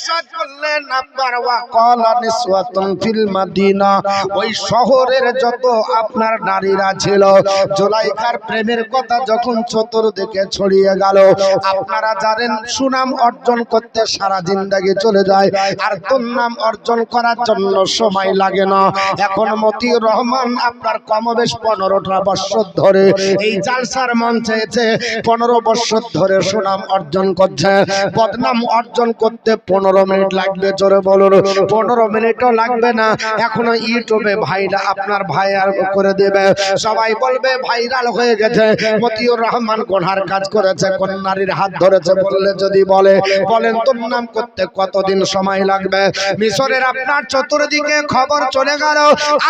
ইরশাদ করলেন আপনার ওয়া ক্বালা নিসওয়াতুন ফিল মাদিনা, ওই শহরের যত আপনার নারীরা ছিল জুলাইখার প্রেমের কথা যখন চতুর্দিকে ছড়িয়ে গেল, আপনারা জানেন সুনাম অর্জন করতে সারা জিন্দেগি চলে যায় আর দুর্নাম অর্জন করার জন্য সময় লাগে না। এখন মতিউর রহমান আপনার কমবেশ 15টা বছর ধরে এই জালসার মঞ্চে এসে 15 বছর ধরে সুনাম অর্জন করছে। বদনাম অর্জন করতে 15 মিনিট লাগবে, জোরে বলুন। 15 মিনিটও লাগবে না, এখনো ইউটিউবে ভাইরা আপনার ভাইরাল করে দেবে, সবাই বলবে ভাইরাল হয়ে গেছে। মতিউর রহমান কোনার কাজ করেছে, কোন নারীর হাত ধরেছে বললে যদি বলেন তোর নাম করতে কতদিন সময় লাগবে? মিশরের আপনার চতুর্দিকে খবর চলে গেল,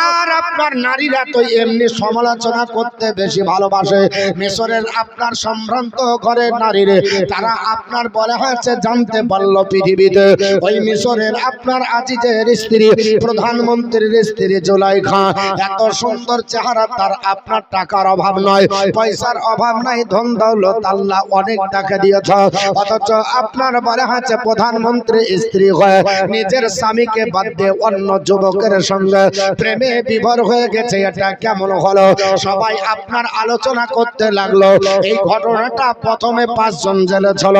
আর আপনার নারীরা তো এমনি সমালোচনা করতে বেশি ভালোবাসে। মিশরের আপনার সম্ভ্রান্ত ঘরের নারীরে তারা আপনার বলে হয়েছে জানতে পারলো পৃথিবীতে ওই মিশরের আপনার আজিজের স্ত্রী, প্রধানমন্ত্রীর স্ত্রী জুলাইখা এত সুন্দর চেহারা, তার আপনার টাকার অভাব নয়, পয়সার অভাব নাই, ধন দৌলত আল্লাহ অনেক টাকা দিয়েছে, অথচ আপনার বলে হয়েছে প্রধানমন্ত্রী স্ত্রী হয়ে নিজের স্বামীকে বাদ দিয়ে অন্য যুবকের সঙ্গে প্রেমে বিভোর হয়ে গেছে। এটা কেমন হলো? সবাই আপনার আলোচনা করতে লাগলো। এই ঘটনাটা প্রথমে 5 জন জেলে ছিল,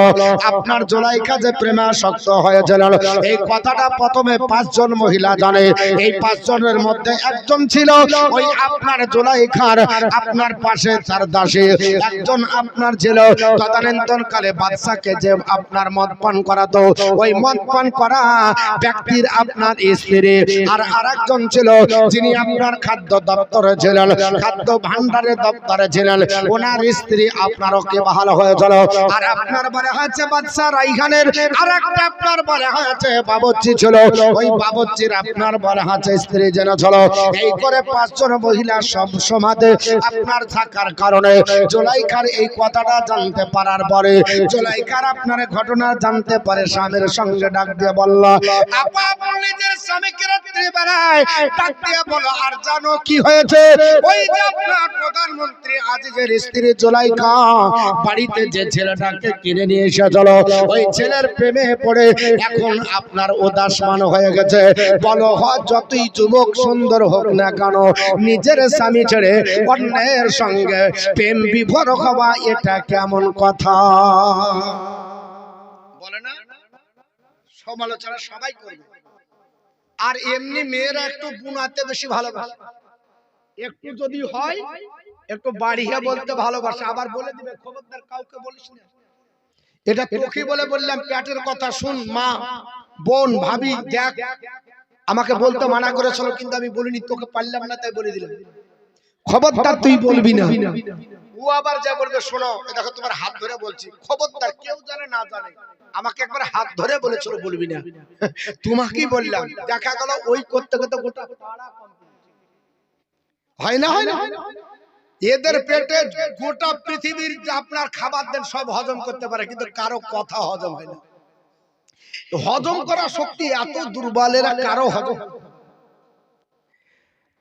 আপনার জুলাইখা যে প্রেমাসক্ত হয়েছিল এই কথাটা প্রথমে 5 জন মহিলা জানে। এই 5 জনের মধ্যে একজন ছিল ওই আপনার জুলাইখার আপনার পাশে তার দাসী, একজন আপনার ছিল তদানীন্তনকালে বাদশাকে যে আপনার মদ পান করাতো, ওই মদ পান করা ব্যক্তির আপনার স্ত্রী, আর আরেকজন ছিল যিনি আপনার খাদ্য দপ্তরে ছিলেন, খাদ্য ভান্ডারে দপ্তরে ছিলেন, ওনার স্ত্রী আপনারও কে ভালো হয়েছিল। আর আপনার বলে হয়েছে বাদশা রাইহানের আরেকটা আপনার বলে হয়েছে বাবুর্চি ছিল, ওই বাবুর্চির আপনার বলে হয়েছে স্ত্রী যেন ছিল। এই করে 5 জন মহিলা সব সমাজে আপনার থাকার কারণে জুলাইখার এই কথাটা জানতে পারার পরে জুলাইখার আপনার ঘটনা জানতে পারে স্বামীর সঙ্গে ডাক দিয়ে বলল, আপা নিজের স্বামীকে রাত্রি বেলায় ডাক দিয়ে বলো, আর জানো কি হয়েছে? ওই যে আপনার প্রধানমন্ত্রী আজিজের স্ত্রী জুলাইখা বাড়িতে যে ছেলেটাকে কিনে নিয়ে এসেছিল, ওই ছেলের প্রেমে পড়ে এখন আপনার উদাসমান হয়ে গেছে। বলো যতই যুবক সুন্দর হোক না কেন, নিজের স্বামী ছেড়ে অন্যের সঙ্গে প্রেম বিভোর হওয়া এটা কেমন কথা? বলে না, সমালোচনা সবাই করবে। আর এমনি মেয়েরা একটু বুনাতে বেশি ভালোবাসে, একটু যদি হয় একটু বাড়িয়ে বলতে ভালোবাসে, আবার বলে দিবে খবরদার কাউকে বলিস না। এটা তোকে বলে বললাম, পেটের কথা শুন, মা বোন ভাবি দেখ, আমাকে বলতে মানা করেছিল কিন্তু আমি বলিনি, তোকে পারলাম না তাই বলে দিলাম, খবরদার তুই বলবি না। ও আবার যা বলবে, শোনো দেখো তোমার হাত ধরে বলছি, খবরদার কেউ জানে না জানে, আমাকে একবার হাত ধরে বলেছিল বলবি না, তোমাকেই বললাম। দেখা গেল ওই করতে করতে গোটা হয় না, হয় না, এদের পেটে গোটা পৃথিবীর আপনার খাবার দেন সব হজম করতে পারে, কিন্তু কারো কথা হজম হয় না। হজম করা শক্তি এত দুর্বলেরা কারো হজম।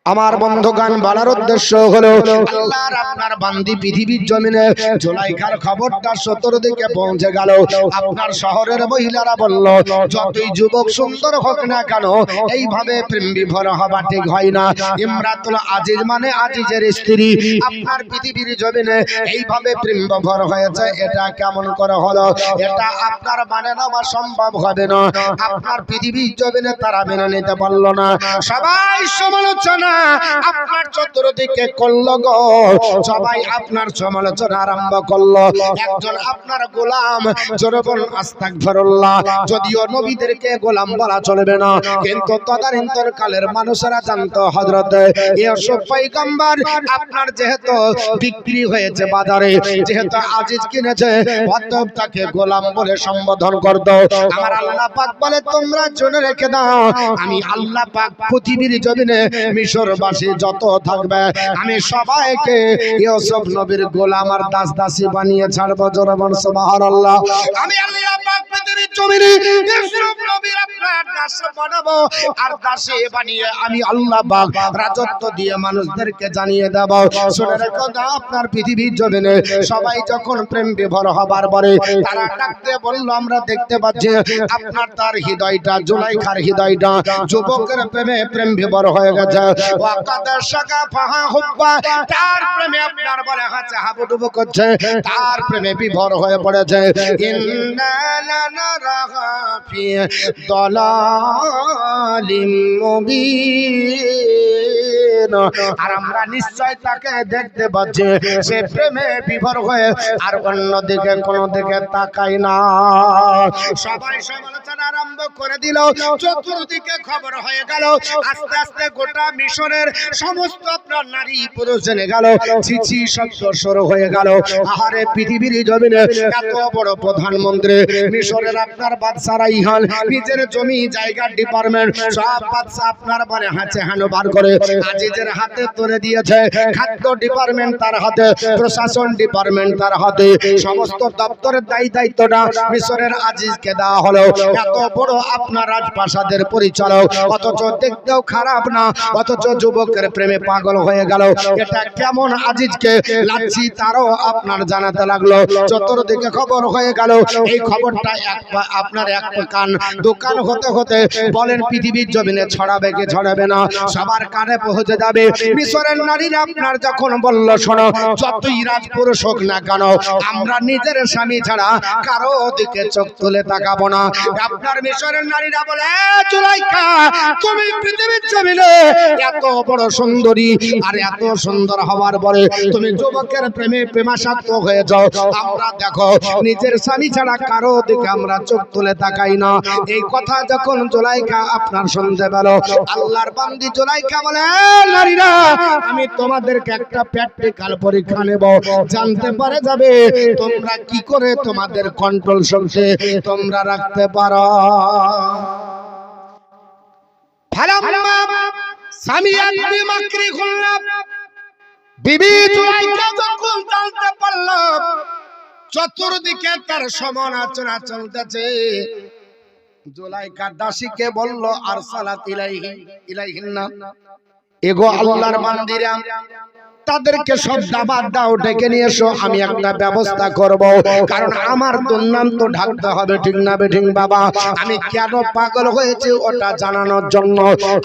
আমার বন্ধুগণ বলার উদ্দেশ্য হলো আল্লাহর আপনার বান্দি পৃথিবীর জমিনে জুলাইখার খবরটা চতুর্দিকে পৌঁছে গেল। আপনার শহরের মহিলারা বলল, যতই যুবক সুন্দর হোক না কেন এইভাবে প্রেম বিভোর হওয়া ঠিক হয় না। ইমরাতুল আজিজ মানে আজিজের স্ত্রী আপনার পৃথিবীর জমিনে এইভাবে প্রেম বিভোর হয়েছে, এটা কেমন করে হলো? এটা আপনার মানে নেওয়া সম্ভব হবে না। আপনার পৃথিবীর জমিনে তারা মেনে নিতে পারলো না, সবাই সমালোচনা আপনার চতুর্দিকে করলো গো, সবাই আপনার সমালোচনা আরম্ভ করলো। একজন আপনার গোলাম, জোরে বলুন আস্তাগফিরুল্লাহ, যদিও নবীদেরকে গোলাম বলা চলবে না, কিন্তু তদানীন্তন কালের মানুষেরা জানতো হযরত ইউসুফ পয়গম্বর আপনার যেহেতু বিক্রি হয়েছে বাজারে, যেহেতু আজিজ কিনেছে, অতএব তাকে গোলাম বলে সম্বোধন করতো। আমার আল্লাহ পাক বলে, তোমরা জেনে রেখে দাও, আমি আল্লাহ পাক পৃথিবীর জমিনে মিশরবাসী যত থাকবে আমি সবাইকে ইউসুফ নবীর গোলাম আর দাস দাসী বানিয়ে ছাড়বো। জোরে বলুন সুবহানাল্লাহ। আমি আল্লাহ পাক পৃথিবীর জমিনে ইউসুফ নবীর আপনার দাস বানাবো, আর দাসে বানিয়ে আমি আল্লাহ পাক রাজত্ব দিয়ে মানুষদেরকে জানিয়ে দেব। শুনে রেখো না, আপনার পৃথিবীর জমিনে সবাই যখন প্রেম বিভোর হবার পরে তারা ডাকতে বলল, আমরা দেখতে পাচ্ছি আপনার তার হৃদয়টা, জুলাইখার হৃদয়টা যুবকের প্রেমে প্রেম বিভোর হয়ে গেছে। ওয়াকাদার শাকা ফাহা হুব্বা, তার প্রেমে আপনার বলে হাতে হাবুডুবু করছে, তার প্রেমে বিভোর হয়ে পড়েছে। ইন্না লানারাহা ফি দালালিম মুবিন, আর আমরা নিশ্চয় তাকে দেখতে পাচ্ছি সে প্রেমে বিভোর হয়ে আর অন্যদিকে কোনো দিকে তাকায় না। সবাই সমালোচনা আরম্ভ করে দিল, চতুর্দিকে খবর হয়ে গেল। আস্তে আস্তে গোটা মিশরের সমস্ত আপনার নারী পুরুষ জেনে গেল, ছিছি শব্দ শুরু হয়ে গেল। আহারে পৃথিবীর জমিনে এত বড় প্রধানমন্ত্রী, মিশরের আপনার বাদশারা ইহান নিজের জমি জায়গার ডিপার্টমেন্ট সব বাদশা আপনার বলে হাতে হানো বার করে আজিজের হাতে তুলে দিয়েছে। খাদ্য ডিপার্টমেন্ট তার হাতে, প্রশাসন ডিপার্টমেন্ট তার হাতে, সমস্ত দপ্তরের দায়িত্বটা মিশরের আজিজকে দেওয়া হলো। এত বড় আপনার রাজপ্রাসাদের পরিচালক, অথচ দেখতেও খারাপ না, অথচ যুবকের প্রেমে পাগল হয়ে গেল। এটা কেমন আজিজকে লাচ্ছি তারও আপনার জানাতে লাগলো। চতুর্দিকে খবর হয়ে গেল। এই খবরটা আপনার এক কান দোকান হতে হতে বলেন পৃথিবীর জমিনে ছড়াবে কি ছড়াবে না, সবার কানে পৌঁছে যাবে। মিশরের নারীরা আপনার যখন বলল, শোনো, যতই রাজপুরুষ হোক না কেন, আমরা নিজের স্বামী ছাড়া কারো দিকে চোখ তুলে তাকাবো না। আপনার মিশরের নারীরা বলে, জুলাইখা, তুমি পৃথিবীর জমিনে এত বড় সুন্দরী, আর এত সুন্দর হওয়ার পরে তুমি যুবকের প্রেমে প্রেমাসক্ত হয়ে যাও। আমরা দেখো নিজের স্বামী ছাড়া কারো দিকে আমরা চোখ তুলে তাকাই না। এই কথা যখন জুলাইখা আপনার শুনতে পেল, আল্লাহর বান্দি জুলাইখা বলে, নারীরা, আমি তোমাদেরকে একটা প্র্যাকটিক্যাল পরীক্ষা নেব, জানতে পারে যাবে তোমরা কি করে তোমাদের কন্ট্রোল শক্তি তোমরা রাখতে পারো। চতুর্দিকে তার সমালোচনা চলতেছে। জুলাইখা দাসীকে বলল, আরসালাত ইলাইহিন্না, এগো আল্লাহর বান্দিরা, তাদেরকে সব দাবাত দাও, ডেকে নিয়ে এসো, আমি একটা ব্যবস্থা করব। কারণ আমার দুর্নাম তো ঢাকতে হবে, ঠিক না বেঠিক বাবা? আমি কেন পাগল হয়েছি ওটা জানানোর জন্য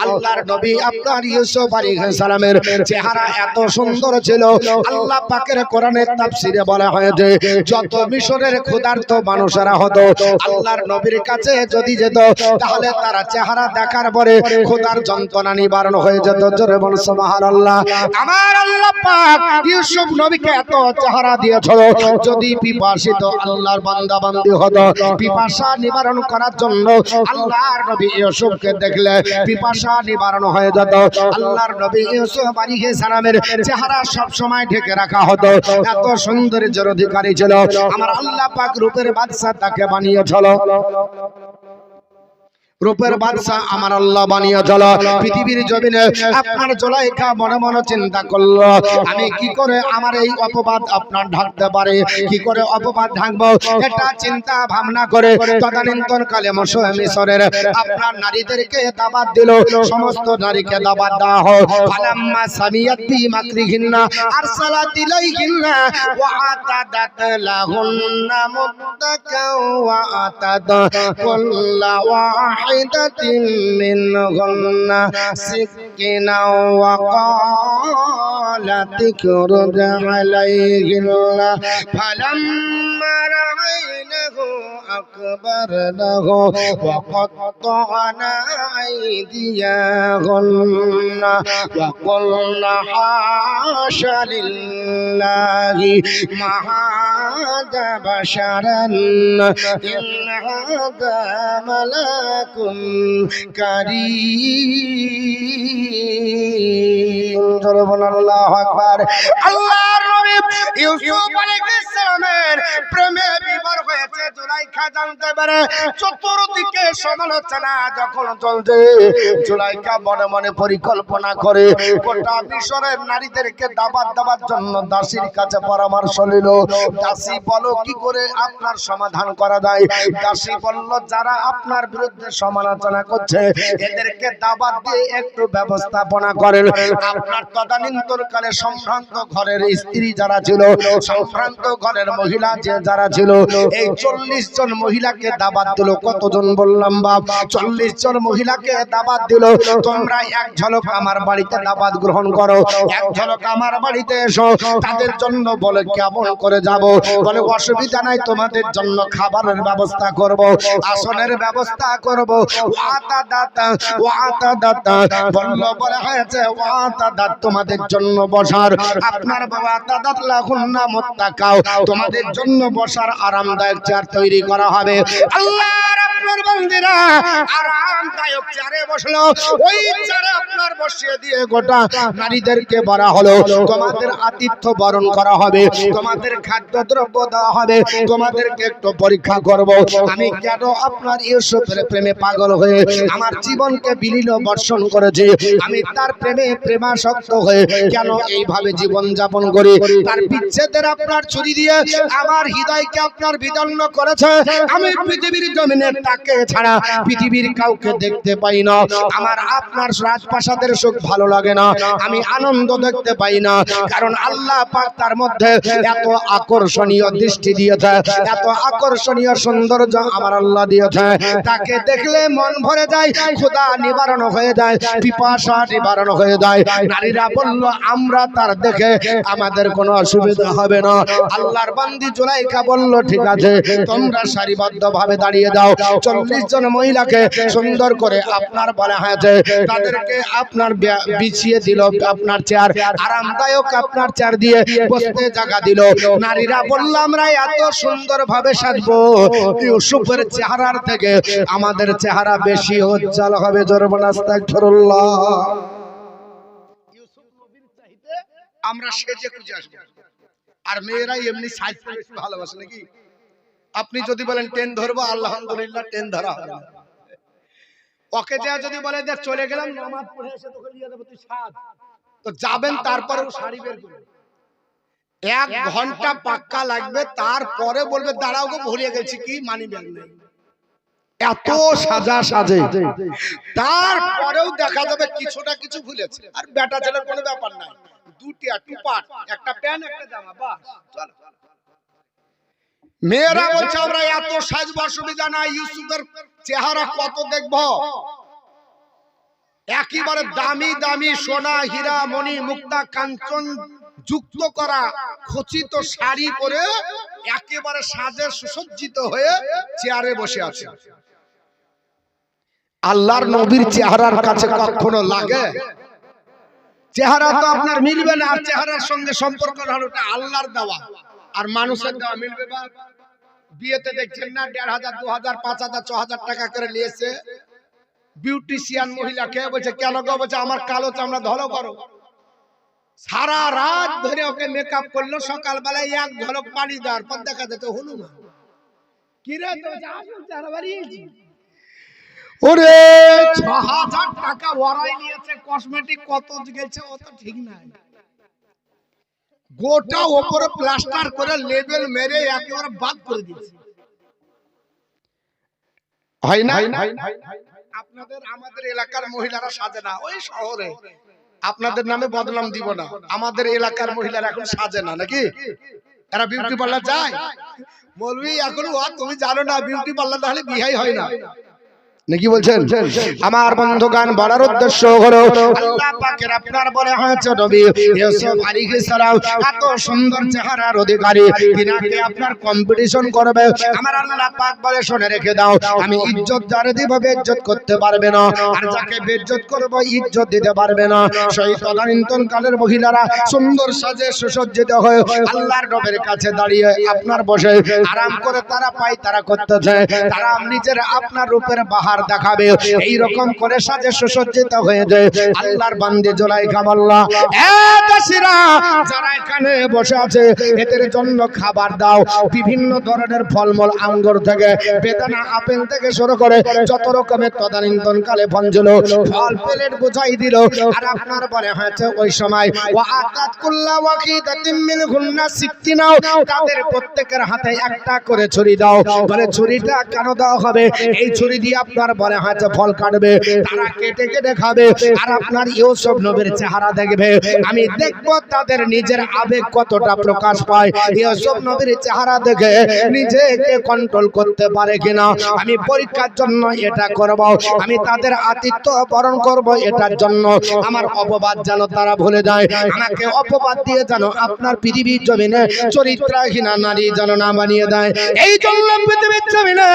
আল্লাহর নবী আপনার ইউসুফ আলাইহিস সালামের চেহারা এত সুন্দর ছিল। আল্লাহ পাকের কোরআনের তাফসীরে বলা হয়েছে, যত মিশরের ক্ষুধার্ত মানুষেরা হতো আল্লাহর নবীর কাছে যদি যেত, তাহলে তারা চেহারা দেখার পরে ক্ষুধার যন্ত্রণা নিবারণ হয়ে যেত। জোরে বল সুবহানাল্লাহ। আমার আল্লাহ পাক ইউসুফ নবীকে এত চেহারা দিয়েছিল, যদি পিপাসিত আল্লাহর বান্দা বান্দি হতো, পিপাসা নিবারণ করার জন্য আল্লাহর নবী ইউসুফকে দেখলে পিপাসা নিবারণ হয়ে যেত। আল্লাহর নবী ইউসুফ আলাইহিস সালামের চেহারা সব সময় ঢেকে রাখা হতো। এত সৌন্দর্যের অধিকারী ছিল আমার আল্লাহ পাক, রূপের বাদশা তাকে বানিয়েছিল। রূপের বাদশা আমার আল্লাহ বানিয়েছিল। পৃথিবীর জমিনে আপনার জুলাইখা মনে মনে চিন্তা করলো, আমি কি করে আমার এই অপবাদ আপনার ঢাকতে পারে, কি করে অপবাদ ঢাকবো, এটা চিন্তা ভাবনা করে তদানীন্তন কালে মিশরের আপনার নারীদেরকে দাওয়াত দিল। সমস্ত নারীকে দাওয়াত দেওয়া হয়। ফালাম্মা সামিয়াত বি মাকরিহিন্না আরসালাত ইলাইহিন্না ওয়া আতাদাত লাহুন্না মুত্তাকাও ওয়া আতাদ কুল্লা ওয়াহিদাতিন মিনহুন্না সিকিনা ওয়া ক্বালাত ইখরুজ আলাইহিন্না ফালাম্মা রাআইনাহু আকবারনাহু ওয়া قطعنا أيديهن وقلنا حاش لله ما هذا بشرا إن هذا ملك كريم الله أكبر الله ইউসুফ আলাইহিস সালামের প্রেমে বিভোর হয়েছে জুলাইখা। কথা জানতে পারে চতুর্দিকে সমালোচনা যখন চলছে, জুলাইখা মনে মনে পরিকল্পনা করে গোটা মিশরের নারীদেরকে দাওয়াত দেওয়ার জন্য দাসীর কাছে পরামর্শ নিল। দাসী বলো কি করে আপনার সমাধান করা যায়? দাসী বলল, যারা আপনার বিরুদ্ধে সমালোচনা করছে এদেরকে দাওয়াত দিয়ে একটু ব্যবস্থাপনা করেন। আপনার তদানীন্তনকালে সম্ভ্রান্ত ঘরের স্ত্রী যারা ছিল, সম্ভ্রান্ত ঘরের মহিলা যে যারা ছিল, এই 40 জন মহিলাকে দাওয়াত দিল। কতজন বললাম বাপ? 40 জন মহিলাকে দাওয়াত দিল। তোমরা এক ঝলক আমার বাড়িতে দাওয়াত গ্রহণ করো, এক ঝলক আমার বাড়িতে এসো। তাদের জন্য বলে কেমন করে যাব? বলে অসুবিধা নাই, তোমাদের জন্য খাবারের ব্যবস্থা করব, আসনের ব্যবস্থা করব। বলল বলে হয়েছে তোমাদের জন্য বসার, আপনার বাবা দাদাত লাহুন্না মুত্তাকাও, তোমাদের জন্য বসার আরামদায়ক চেয়ার তৈরি করা হবে। আল্লাহর আপনার বান্দিরা আরামদায়ক চেয়ারে বসলো। ওই চেয়ারে আপনার বসিয়ে দিয়ে গোটা নারীদেরকে বলা হলো, তোমাদের আতিথ্য বরণ করা হবে, তোমাদের খাদ্যদ্রব্য দেওয়া হবে, তোমাদেরকে একটু পরীক্ষা করব আমি কেন আপনার ইউসুফের প্রেমে পাগল হয়ে আমার জীবনকে বিলীন বর্ষণ করেছি, আমি তার প্রেমে প্রেমাসক্ত হয়ে কেন এইভাবে জীবন যাপন করি। তার বিচ্ছেদের আপনার ছুরি দিয়ে আমার হৃদয়কে আপনার বিদন্ন করেছে। আমি পৃথিবীর জমিনে তাকে ছাড়া পৃথিবীর কাউকে দেখতে পাই না। আমার আপনার রাজপ্রাসাদের সুখ ভালো লাগে না, আমি আনন্দ দেখতে পাই না, কারণ আল্লাহ পাক তার মধ্যে এত আকর্ষণীয় দৃষ্টি দিয়েছে, এত আকর্ষণীয় সৌন্দর্য আমার আল্লাহ দিয়েছে। তাকে দেখলে মন ভরে যায়, ক্ষুধা নিবারণ হয়ে যায়, পিপাসা নিবারণ হয়ে যায়। নারীরা বলল, আমরা তার দেখে আমাদের কোনো অসুবিধা হবে না। আল্লাহর বান্দি জুলাইখা বলল, ঠিক আছে, তোমরা সারিবদ্ধভাবে দাঁড়িয়ে দাও। 40 জন মহিলাকে সুন্দর করে আপনার বলা হয়েছে, তাদেরকে আপনার বিছিয়ে দিল আপনার চেয়ার, আরামদায়ক আপনার চেয়ার দিয়ে বসতে জায়গা দিল। নারীরা বলল, আমরা এত সুন্দর ভাবে সাজবো, ইউসুফের চেহারার থেকে আমাদের চেহারা বেশি উজ্জ্বল হবে। জোরে বলেন আস্তাগফিরুল্লাহ। ইউসুফ নবীর চাইতে আমরা সেজে খুঁজে আসবো, আর মেয়েরাই এমনি সাজতে বেশি ভালোবাসে নাকি? আপনি যদি বলেন ট্রেন ধরবো, আলহামদুলিল্লাহ ট্রেন ধরা হবে। ওকে যা যদি বলে যে চলে গেলাম নামাজ পড়ে এসে তোকে নিয়ে যাবো, তুই সাজ, তো যাবেন, তারপরে শাড়ি বের করবে, 1 ঘন্টা পাক্কা লাগবে, তারপরে বলবে দাঁড়াও গো ভুলিয়ে গেছি কি মানি ব্যাগ নেই। এত সাজা সাজে, তারপরেও দেখা যাবে কিছু না কিছু ভুলেছে। আর বেটা ছেলের কোনো ব্যাপার নাই, দুটিয়া টুপাট, একটা প্যান্ট একটা জামা, বাস চলো। মেয়েরা বলছে আমরা এত সাজবো, অসুবিধা নাই, ইউসুফের চেহারা কত দেখবো, একেবারে দামি দামি সোনা হীরা মণি মুক্তা কাঞ্চন যুক্ত করা খচিত শাড়ি পরে একেবারে সাজে সুসজ্জিত হয়ে চেয়ারে বসে আছে। আল্লাহর নবীর চেহারার কাছে কখনো লাগে? চেহারা তো আপনার মিলবে না, আর চেহারার সঙ্গে সম্পর্ক হলো আল্লাহর দেওয়া আর মানুষের দেওয়া মিলবে না। বিয়েতে দেখছেন না 1500 2000 5000 6000 টাকা করে নিয়েছে বিউটিশিয়ান মহিলাকে, বলছে কেন গো? বলছে আমার কালো চামড়া ধরো করো। সারা রাত ধরে ওকে মেকআপ করলো, সকালবেলায় 1 ঝলক পানি দেওয়ার পর দেখা যেত হনুমান। কি রে ওরে 6000 টাকা ওরাই নিয়েছে, কসমেটিক কত গেছে ও তো ঠিক নাই। গোটা উপরে প্লাস্টার করে লেবেল মেরে একেবারে বাদ করে দিয়েছে। হয় না? আপনাদের আমাদের এলাকার মহিলারা সাজে না, ওই শহরে আপনাদের নামে বদনাম দিব না, আমাদের এলাকার মহিলারা এখন সাজে না নাকি? এরা বিউটি পার্লার যায়। মৌলভী এখন তুমি জানো না, বিউটি পার্লার তাহলে বিহাই হয় না নাকি বলছেন? আমার বন্ধুগান বলার উদ্দেশ্য হলো আল্লাহ পাকের আপনার বলে হয়েছে নবী ইউসুফ আলাইহিস সালাম এত সুন্দর চেহারার অধিকারী, তিনাকে আপনার কম্পিটিশন করবে। আমার আল্লাহ পাক বলে শুনে রেখে দাও, আমি ইজ্জত যারে দিব বেইজ্জত করতে পারবে না, আর যাকে বেইজ্জত করব ইজ্জত দিতে পারবে না। সেই তদানীন্তন কালের মহিলারা সুন্দর সাজে সুসজ্জিত হয়ে আল্লাহর নবীর কাছে দাঁড়িয়ে আপনার বসে আরাম করে তারা পায় তারা করতেছে, তারা নিজের আপনার রূপের বাহার খাবার দেখাবে। এই রকম করে সাজে সুসজ্জিত হয়ে যায়। আল্লাহর বান্দে জুলাইখা বলল, এ দাসীরা যারা এখানে বসে আছে এদের জন্য খাবার দাও। বিভিন্ন ধরনের ফলমূল, আঙ্গুর থেকে বেদানা, আপেল থেকে শুরু করে যত রকমের তদানীন্তনকালে ফল ছিল ফল প্লেট বুঝাই দিল। আর আপনার বলে হয়েছে ওই সময় ওয়া আতাত কুল্লা ওয়াকিদাতিন মিনহুন্না সিকতিনাও, তাদের প্রত্যেকের হাতে একটা করে ছুরি দাও। বলে ছুরিটা কেন দেওয়া হবে? এই ছুরি দিয়ে আপনার বলে হয়েছে ফল কাটবে, তারা কেটে কেটে খাবে। আর আপনার ইউসুফ নবীর চেহারা দেখবে, আমি দেখব তাদের নিজের আবেগ কতটা প্রকাশ পায়। ইউসুফ নবীর চেহারা দেখে নিজেকে কন্ট্রোল করতে পারে কিনা আমি পরীক্ষার জন্য এটা করব। আমি তাদের আতিথ্য বরণ করব, এটার জন্য আমার অপবাদ যেন তারা ভুলে যায়। আমাকে অপবাদ দিয়ে যেন আপনার পৃথিবীর জমিনে চরিত্রহীনা নারী যেন না বানিয়ে দেয়। এই জন্য পৃথিবীর জমিনে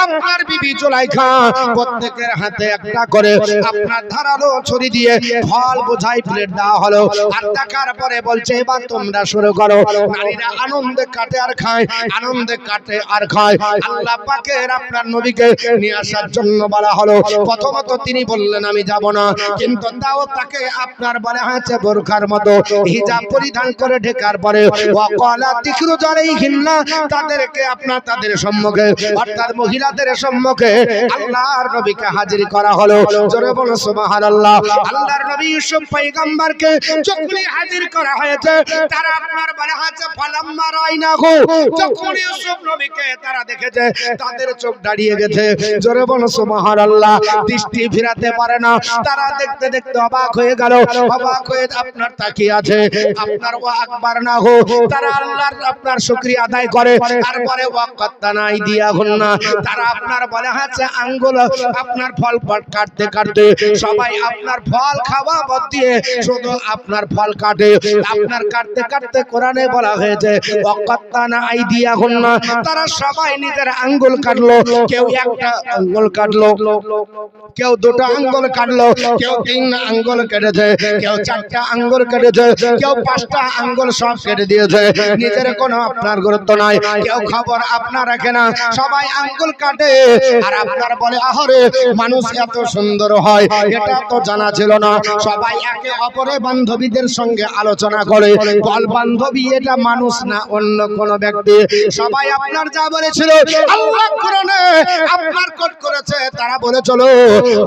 আপনার বিবি জুলাইখা প্রত্যেকের হাতে একটা করে আপনার ধারালো ছুরি দিয়ে ফল বোঝাই প্লেট দেওয়া হলো। আর দেখার পরে বলছে এবার তোমরা শুরু করো। নারীরা আনন্দে কাটে আর খায়, আনন্দে কাটে আর খায়। আল্লাহ পাকের আপনার নবীকে নিয়ে আসার জন্য বলা হলো। প্রথমত তিনি বললেন আমি যাব না, কিন্তু তাও তাকে আপনার বলা হয়েছে বোরখার মতো হিজাব পরিধান করে ঢেকার পরে ওয়াকালা তিকরু জালাইহিন্না, তাদেরকে আপনার তাদের সম্মুখে অর্থাৎ মহিলাদের সম্মুখে আল্লাহর নবীকে হাজির করা হলো। জোরে বলো সুবহানাল্লাহ। আল্লাহর নবী ইউসুফ পয়গম্বরকে যখনই হাজির করা হয়েছে তারা আপনার বলা হয়েছে ফালাম্মা রাইনাহু, যখন ইউসুফ নবীকে তারা দেখেছে তাদের চোখ দাঁড়িয়ে গেছে। জোরে বলো সুবহানাল্লাহ। দৃষ্টি ফিরাতে পারে না, তারা দেখতে দেখতে অবাক হয়ে গেল। অবাক হয়ে আপনার তাকিয়ে আছে। আপনার ওয়া আকবার না হো, তারা আল্লাহর আপনার শুকরিয়া আদায় করে। তারপরে ওয়াকাত্তানা আইদিয়াহুন্না, তারা আপনার বলা হয়েছে আঙ্গুল আপনার ফল কাটতে কাটতে সবাই আপনার ফল খাওয়া বাদ দিয়ে শুধু আপনার ফল কাটে। আপনার কাটতে কাটতে কোরআনে বলা হয়েছে ওয়াকাত্তানা আইদিয়াহুন্না, তারা সবাই নিজের আঙ্গুল কাটলো। কেউ একটা আঙ্গুল কাটলো, কেউ দুটো আঙ্গুল কাটলো, কেউ তিন আঙ্গুল কেটেছে, কেউ চারটা আঙ্গুল কেটেছে, কেউ পাঁচটা আঙ্গুল সব কেটে দিয়েছে। নিজের কোনো আপনার গুরুত্ব নাই, কেউ খবর আপনার রাখে না, সবাই আঙ্গুল কাটে। আর আপনার বলে আহরে মানুষ এত সুন্দর হয় এটা তো জানা ছিল না। সবাই একে অপরে বান্ধবীদের সঙ্গে আলোচনা করে বল বান্ধবী এটা মানুষ না অন্য কোন ব্যক্তি। সবাই আপনার যা বলেছিল আল্লাহ কোরআনে আপনার কোট করেছে, তারা বলে চলো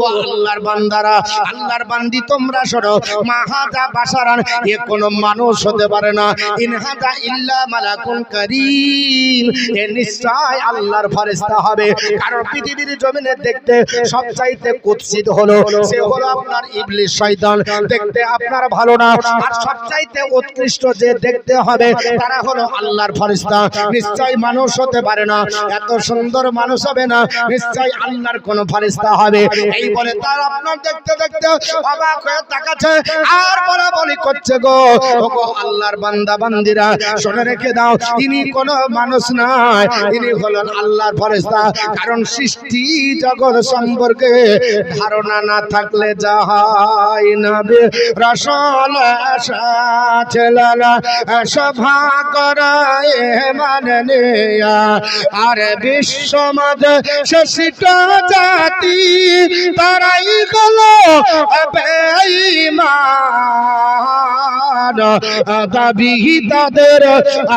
ও আল্লাহর বান্দারা, আল্লাহর বান্দি তোমরা শোনো, মাহাজা বাশারান, এ কোনো মানুষ হতে পারে না, ইনহাজা ইল্লা মালাকুন কারীম, এ নিশ্চয় আল্লাহর ফেরেশতা হবে। কারণ পৃথিবীর জমিনে দেখতে সবচাইতে কুৎসিত হলো সে হলো আপনার ইবলিস শয়তান। দেখতে আপনার ভালো না, আর সবচাইতে উৎকৃষ্ট যে দেখতে হবে তারা হলো আল্লাহর ফেরেশতা। নিশ্চয় মানুষ হতে পারে না, এত সুন্দর মানুষ হবে না, নিশ্চয় আল্লাহর কোন ফেরেশতা হবে। এই বলে তার আপনার দেখতে দেখতে অবাক হয়ে তাকাচ্ছে আর বলা বলি করছে গো ওগো আল্লাহর বান্দা বান্দিরা শুনে রেখে দাও, ইনি কোন মানুষ নয়, ইনি হলেন আল্লাহর ফেরেশতা। কারণ সৃষ্টি জগৎ সম্পর্কে ধারণা না থাকলে যাহাই নবী রাসূল সাথেলা সভা করায় মাননিয়া আর বিশ্বমদ শেষটা জাতি তারাই হলো বেঈমান। দাবি তাদের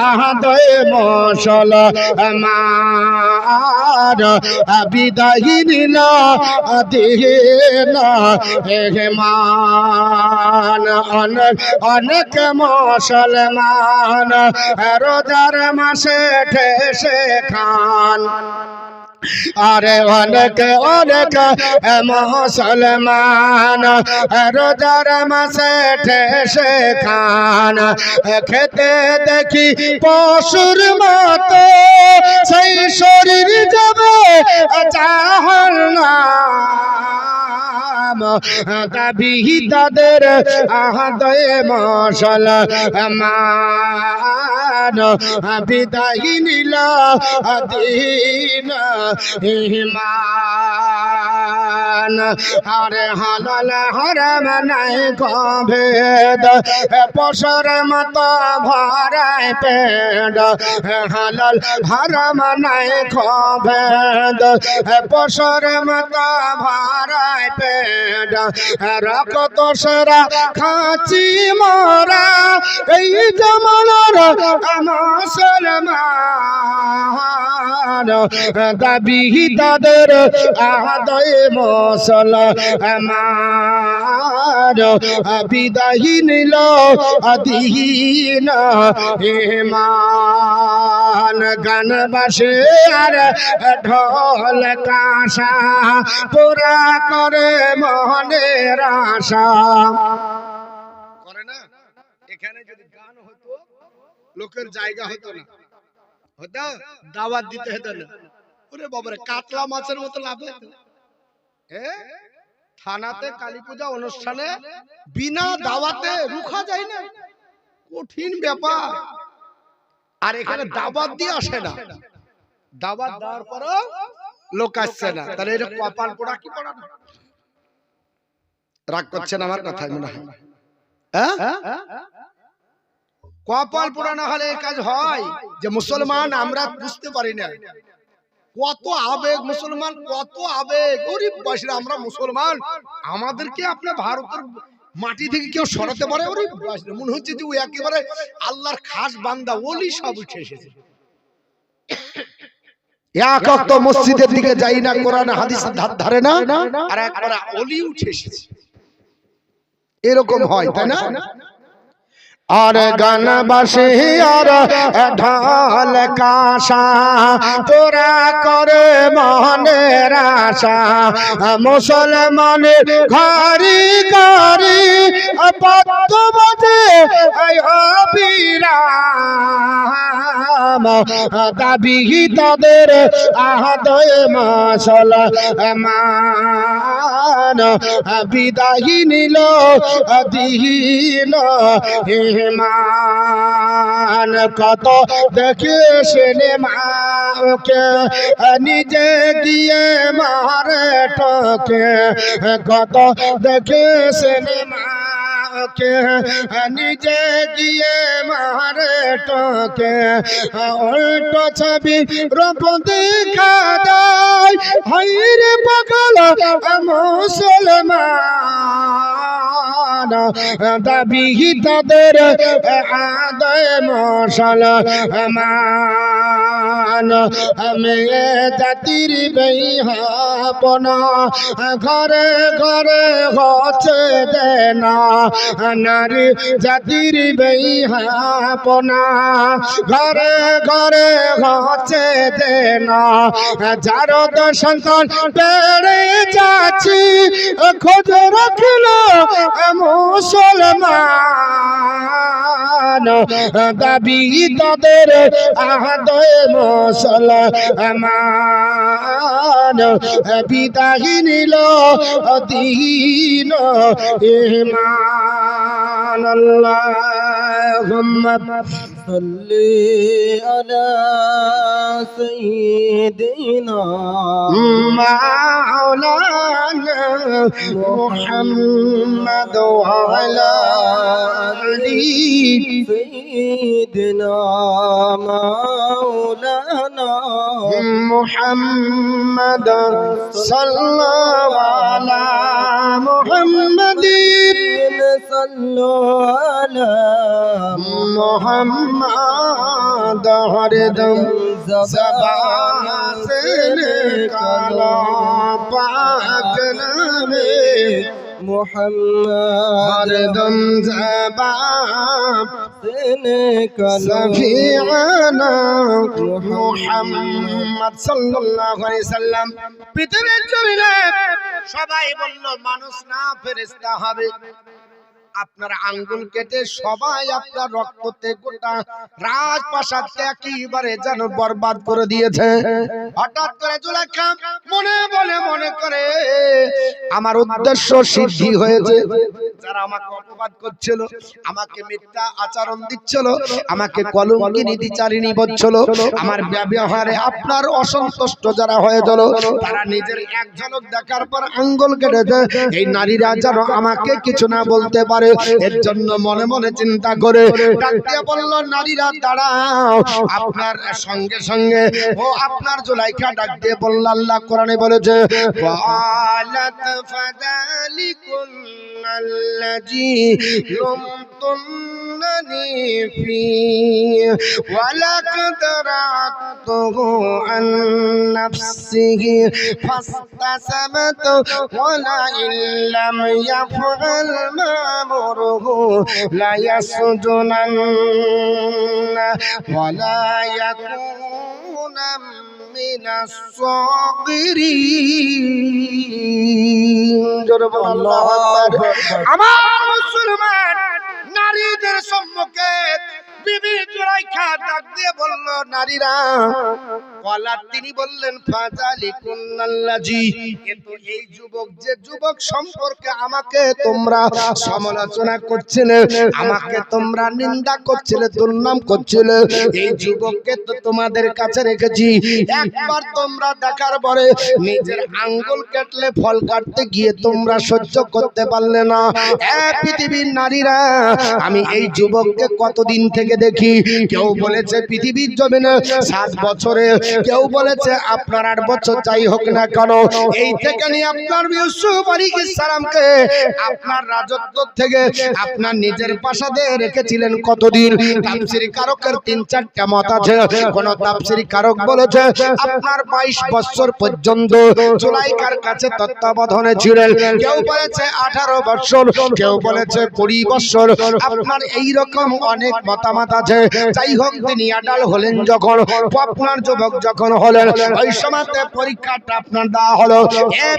আদয় মশল মান বিদায়ী নিলা দিনা হেমান। অনেক অনেক মুসলমান রোজার মাসে ঠেসে খান, আরে অনেক অনেক মুসলমান রোজার মাসে ঠেসে খান। খেতে দেখি পশুর মতো সেই শরীর যাবে জাহান্নাম। দাবি তাদের আদয় মুসলমান বিদায়ী নিলা দিনা ইমান। আরে হালাল হারাম নাই কভেদ পশুর মতো ভরায় পেট হালাল হারাম নাই কভেদ পশুর মতো ভরায় পেট রক্ত সেরা খাচ্ছি মোরা এই জমানার মুসলমান দাবি তাদের আদায় মুসলমান বিদায় নিল দিন ইমান গান বাসে আর ঢোল কাঁসা পুরা করে মনের আশা করে না। এখানে যদি গান হতো লোকের জায়গা হতো না, হতো দাওয়াত দিতে হতো না। ওরে বাবারে কাতলা মাছের মতো লাভ হতো। থানাতে কালী পূজা অনুষ্ঠানে বিনা দাওয়াতে রুখা যায় না, কঠিন ব্যাপার। আর এখানে দাওয়াত দিয়ে আসে না, দাওয়াত দেওয়ার পরও লোক আসছে না, তাহলে এটা কপাল পোড়া কি পড়া না? রাগ করছেন আমার কথায় মনে হয়? কপাল পোড়া না হলে এই কাজ হয় যে মুসলমান আমরা বুঝতে পারি না কত আবেগ, মুসলমান কত আবেগ। গরিব বয়সে আমরা মুসলমান, আমাদেরকে আপনার ভারতের মাটি থেকে কেউ সরাতে পারে? ওরে মনে হচ্ছে যে ও একেবারে আল্লাহর খাস বান্দা, ওলি সব উঠে এসেছে। এক ওয়াক্ত মসজিদের দিকে যাই না, কোরআন হাদিস ধারে না, আর একবার ওলি উঠে এসেছে। এরকম হয় তাই না? আর গান বাসে আর ঢাল কাঁসা তোরা করে মনের আশা মুসলমানের ঘাড়ি ঘাড়ি পদ্ম বাজে অবিরাম দাবি তাদের আদয় মুসলমান বিদায় নিল দিল ইমান। কত দেখে সিনেমাকে নিজে গিয়ে মারে টকে, কত দেখে সিনেমাকে নিজে গিয়ে মারে টকে, উল্টো ছবি রূপ দেখা দেয় হাইরে পাগল মুসলমান দাবি তাদের আদায় মুসলমান মেয়ে জাতির বেইহাপনা ঘরে ঘরে হচ্ছে দেনা, নারী জাতির বেইহাপনা ঘরে ঘরে হচ্ছে দেনা। যার তো সন্তান বেড়ে যাচ্ছি খোঁজ রাখল মুসলমান দাবি তাদের আদয় মুসলমান বিদায় নিল দিন ইমান। আল্লাহুম্মা সাল্লি আলা সাইয়্যিদিনা মাওলানা মুহাম্মদ ওয়া আলা আলি সাইয়্যিদিনা মাওলানা মুহাম্মদ সাল্লাল্লাহু আলা মুহাম্মাদিন সাল্লু আলা মুহাম্মদ হরদম ज़बान से निकाला पाक नामे मुहम्मद हरदम ज़बान से निकाला सफीआना मुहम्मद सल्लल्लाहु अलैहि वसल्लम। পৃথিবীর জমিনে সবাই বলল মানুষ না ফেরেশতা হবে। আপনার আঙ্গুল কেটে সবাই আপনার রক্ততে গোটা রাজপ্রাসাদকে একেবারে যেন বরবাদ করে দিয়েছে। হঠাৎ করে জুলেখা মনে করে আমার উদ্দেশ্য সিদ্ধি হয়েছে। যারা আমাকে অপবাদ করছিল, আমাকে মিথ্যা আচরণ দিচ্ছিল, আমাকে কলঙ্কিনী দ্বিচারিণী বলছিল, আমার ব্যবহারে আপনার অসন্তুষ্ট যারা হয়ে গেল, তারা নিজের এক ঝলক দেখার পর আঙ্গুল কেটেছে। এই নারীরা যেন আমাকে কিছু না বলতে পারে, এর জন্য মনে মনে চিন্তা করে ডাক দিয়ে বলল, নারীরা দাঁড়াও। আপনার সঙ্গে সঙ্গে ও আপনার জুলাইখা ডাক দিয়ে বলল, আল্লাহ কোরআনে বলেছে, ওয়ালাত ফাদালিকুন আল্লাযী লুমতুন্নানি ফি ওয়ালাকাদ রাতুহু আন নাফসিহি ফাস্তাসামাত ওয়ালা ইল্লাম ইয়াফআল মা'মুরুহু লা ইয়াসজুনান্না ওয়ালা ইয়াকুনা মিনাস সাগিরিন। আল্লাহু আকবার। আমার মুসলমান নারীদের সম্মুখে বিবি জুলাইখা ডাক দিয়ে বলল, নারীরা। তিনি বললেন, ফাযালিকুন আল্লাযী, কিন্তু এই যুবক যে যুবক সম্পর্কে আমাকে তোমরা সমালোচনা করছিলে, আমাকে তোমরা নিন্দা করছিলে, দুর্নাম করছিলে, এই যুবককে তো তোমাদের কাছে রেখেছি। একবার তোমরা দেখার পরে নিজের আঙ্গুল কাটলে ফল কাটতে গিয়ে তোমরা সহ্য করতে পারলে না। পৃথিবীর নারীরা, আমি এই যুবককে কতদিন থেকে দেখি। কেউ বলেছে পৃথিবীর জমিনে 7 বছরে, কেউ বলেছে আপনার 8 বছর, যাই হোক না কেন, এই থেকে নিয়ে আপনার ইউসুফ আলাইহিস সালামকে আপনার রাজত্ব থেকে আপনার নিজের প্রাসাদে রেখেছিলেন কতদিন। তাফসীর কারকের 3-4টা মত আছে। কোন তাফসীর কারক বলেছে আপনার 22 বছর পর্যন্ত জুলাইখার কাছে তত্ত্বাবধানে ছিলেন, কেউ বলেছে 18 বছর, কেউ বলেছে 20 বছর। আপনার এই রকম অনেক মতামত আছে। যাই হোক, তিনি আডাল হলেন যখন, আপনার যুবক যখন হলেন, ওই সময়তে পরীক্ষাটা আপনার দেওয়া হলো।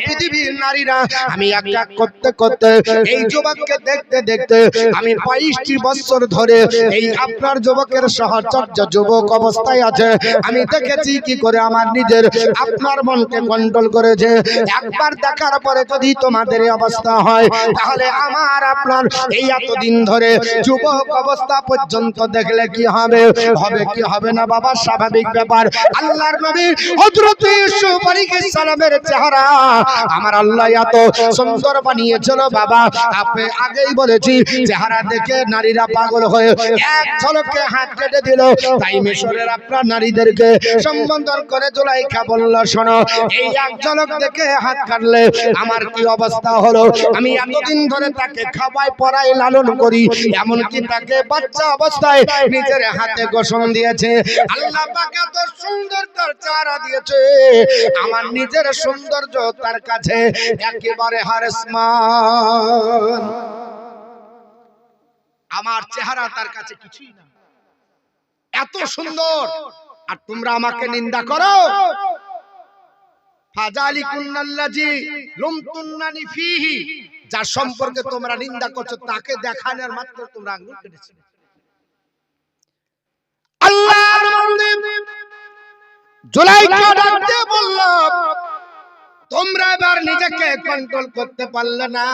পৃথিবীর নারীরা, আমি এক এক করতে করতে এই যুবককে দেখতে দেখতে আমি 22টি বছর ধরে এই আপনার যুবকের সহচর্য যুবক অবস্থায় আছে। আমি দেখেছি কি করে আমার নিজের আপনার মনকে কন্ট্রোল করেছে। একবার দেখার পরে যদি তোমাদের এই অবস্থা হয়, তাহলে আমার আপনার এই এতদিন ধরে যুবক অবস্থা পর্যন্ত দেখলে কি হবে, হবে কি হবে না বাবা, স্বাভাবিক ব্যাপার। আল্লাহর নবী হযরত ইউসুফ আলাইহিস সালামের চেহারা আমার আল্লাহ এত সুন্দর বানিয়েছিল বাবা, আপনি আগেই বলেছি, চেহারা দেখে নারীরা পাগল হয়ে এক ঝলকে হাত কেটে দিল। তাই মিশরের আপনার নারীদেরকে সম্বোধন করে জুলাইখা বলল, শোনো, এই এক ঝলক দেখে হাত কাটলে আমার কি অবস্থা হলো। আমি এতদিন ধরে তাকে খাওয়াই পরাই লালন করি, এমনকি তাকে বাচ্চা অবস্থায় নিজের হাতে গোসল দিয়েছে। আল্লাহ পাক এত সুন্দর তার চেহারা দিয়েছে, আমার নিজের সৌন্দর্য তার কাছে একেবারে হারেসমান। আমার চেহারা তার কাছে কিছুই না, এত সুন্দর, আর তোমরা আমাকে নিন্দা করো। ফাযালিকুন্নাল্লাযী লুমতুন্নানি ফীহি, যার সম্পর্কে তোমরা নিন্দা করছো তাকে দেখানোর মাত্র তোমরা আঙ্গুল কেটেছো। আল্লাহর বান্দা জুলাইখা ডাকতে বলল, তোমরা এবার নিজেকে কন্ট্রোল করতে পারলে না,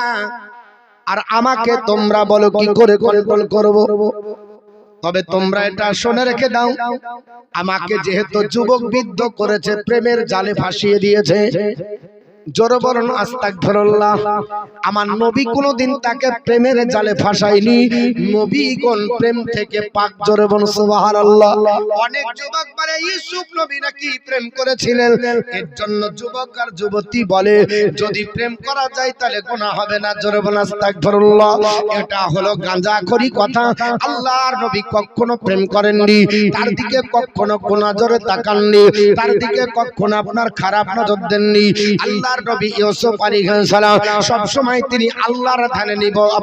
আর আমাকে তোমরা বলো কি করে কন্ট্রোল করব। তবে তোমরা এটা শুনে রেখে দাও, আমাকে যেহেতু যুবক বিদ্ধ করেছে, প্রেমের জালে ফাঁসিয়ে দিয়েছে, জোরে বলুন আস্তাগফিরুল্লাহ। আমার নবী কোনদিন তাকে প্রেমের জালে ফাঁসায়নি, নবীগণ প্রেম থেকে পাক। জোরে বলুন সুবহানাল্লাহ। অনেক যুবক বলে ইউসুফ নবী নাকি প্রেম করেছিলেন, এর জন্য যুবক আর যুবতী বলে যদি প্রেম করা যায় তাহলে গুনাহ হবে না। জোরে বলুন আস্তাগফিরুল্লাহ। এটা হলো গাঁজাখড়ি কথা। আল্লাহর নবী কখনো প্রেম করেননি, তার দিকে কখনো কোন নজরে তাকাননি, তার দিকে কখনো আপনার খারাপ নজর দেননি। আল্লাহ আল্লাহর নবী ইউসুফ আলাইহিস সালাম সব সময় তিনি আল্লাহর ধ্যানে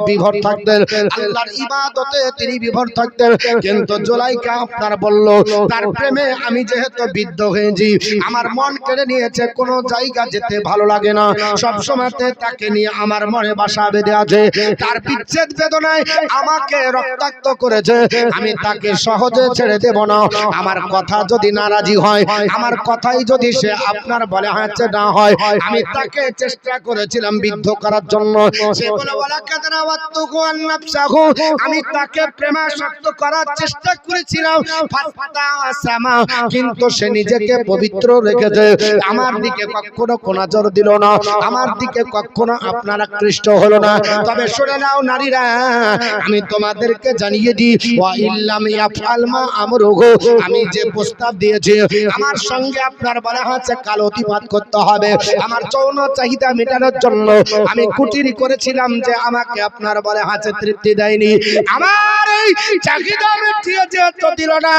বিভোর থাকতেন, আল্লাহর ইবাদতে তিনি বিভোর থাকতেন। কিন্তু জুলাইখা আপনার বলল তার প্রেমে আমি যেহেতু বিদ্ধ হয়েছি, আমার মন কেড়ে নিয়েছে, কোনো জায়গা যেতে ভালো লাগে না, সব সময়তে তাকে নিয়ে আমার মনে বাসা বেঁধে আছে। তার বিচ্ছেদ বেদনায় আমাকে রক্তাক্ত করেছে, আমি তাকে সহজে ছেড়ে দেব না। আমার কথা যদি নারাজি হয়, আমার কথাই যদি সে আপনার বলে হচ্ছে না হয়, আমি তাকে চেষ্টা করেছিলাম বিদ্ধ করার জন্য। সে বলে আমি তাকে প্রেমাসক্ত করার চেষ্টা করেছিলাম, কিন্তু সে নিজেকে পবিত্র রেখেছে, আমার দিকে কখনো নজর দিল না, আমার দিকে কখনো আপনার আকৃষ্ট হলো না। তবে শুনে নাও নারীরা, আমি তোমাদেরকে জানিয়ে দিই, ওয়া ইল্লাম ইয়াফআল মা আমরুহু, আমি যে প্রস্তাব দিয়েছি আমার সঙ্গে আপনার বলা হচ্ছে কাল অতিবাদ করতে হবে। আমার যৌন চাহিদা মেটানোর জন্য আমি কুটিরি করেছিলাম যে আমাকে আপনার বলে হচ্ছে তৃপ্তি দেয়নি, আমার এই চাহিদা মিটিয়ে যেতে দিল না।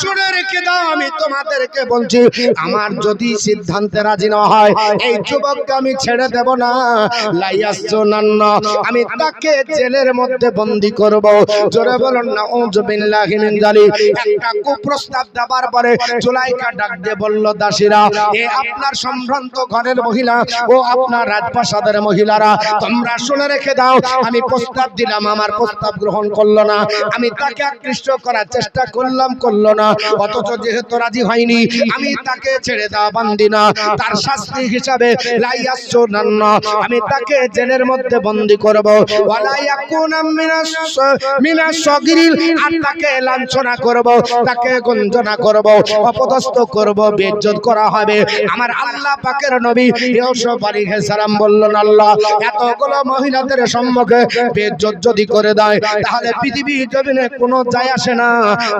শুনে রেখে দাও, আমি তোমাদেরকে বলছি, আমার যদি সিদ্ধান্তে রাজি না হয় এই যুবককে আমি ছেড়ে দেব না। লাইয়াসুনান্না, আমি তাকে জেলের মধ্যে বন্দী করব। জোরে বলুন না উযু বিল্লাহি মিন যালিক। একটা কুপ্রস্তাব দেবার পরে জুলাইখা ডাক দিয়ে বলল, দাসীরা, এ আপনার সম্ভ্রান্ত ঘরের মহিলা ও আপনার রাজপ্রাসাদের মহিলারা, তোমরা শুনে রেখে দাও, আমি প্রস্তাব দিলাম, আমার প্রস্তাব গ্রহণ করলো না, আমি তাকে আকৃষ্ট করার চেষ্টা করলো না, অথচ যেহেতু রাজি হয়নি আমি তাকে ছেড়ে দেওয়া বান্দি না। তার শাস্তি হিসাবে লাইয়াসুনান্না, আমি তাকে জেলের মধ্যে বন্দী করব। ওয়ালা ইয়াকুনা মিনাস সাগিরিল, আর তাকে লাঞ্ছনা করব, তাকে গঞ্জনা করব, অপদস্থ করব, বেইজ্জত করা হবে। আমার আল্লাহ পাকের নবী ইউসুফ আলাইহিস সালাম বললেন, আল্লাহ এতগুলো মহিলাদের সম্মুখে বেইজ্জত যদি করে দেয় তাহলে পৃথিবী জমিনে কোনো যায় আসে না।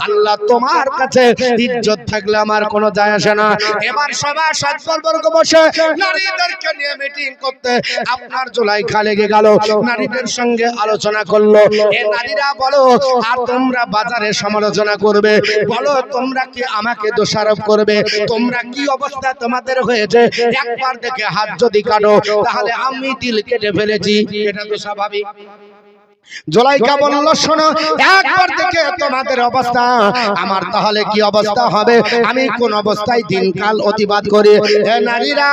আল্লাহ তোমার কাছে ইজ্জত থাকলে আমার কোনো যায় আসে না। এবার সবাই সদবর্গ বসে নারীদেরকে নিয়ে মিটিং করতে আপনার জুলাইখা লেগে গেল, নারীদের সঙ্গে আলোচনা করলো। এ নারীরা বলো, আর তোমরা বাজারে সমালোচনা করবে, বলো তোমরা কি আমাকে দোষারোপ করবে, তোমরা কি অবস্থা তোমাদের হয়েছে, একবার দেখে হাত যদি কাটো তাহলে আমি দিল কেটে ফেলেছি, এটা তো স্বাভাবিক। জুলাইখা বলল, শোনো, একবার দেখে তোমাদের অবস্থা আমার তাহলে কি অবস্থা হবে, আমি কোন অবস্থায় দিনকাল অতিবাদ করি। এ নারীরা,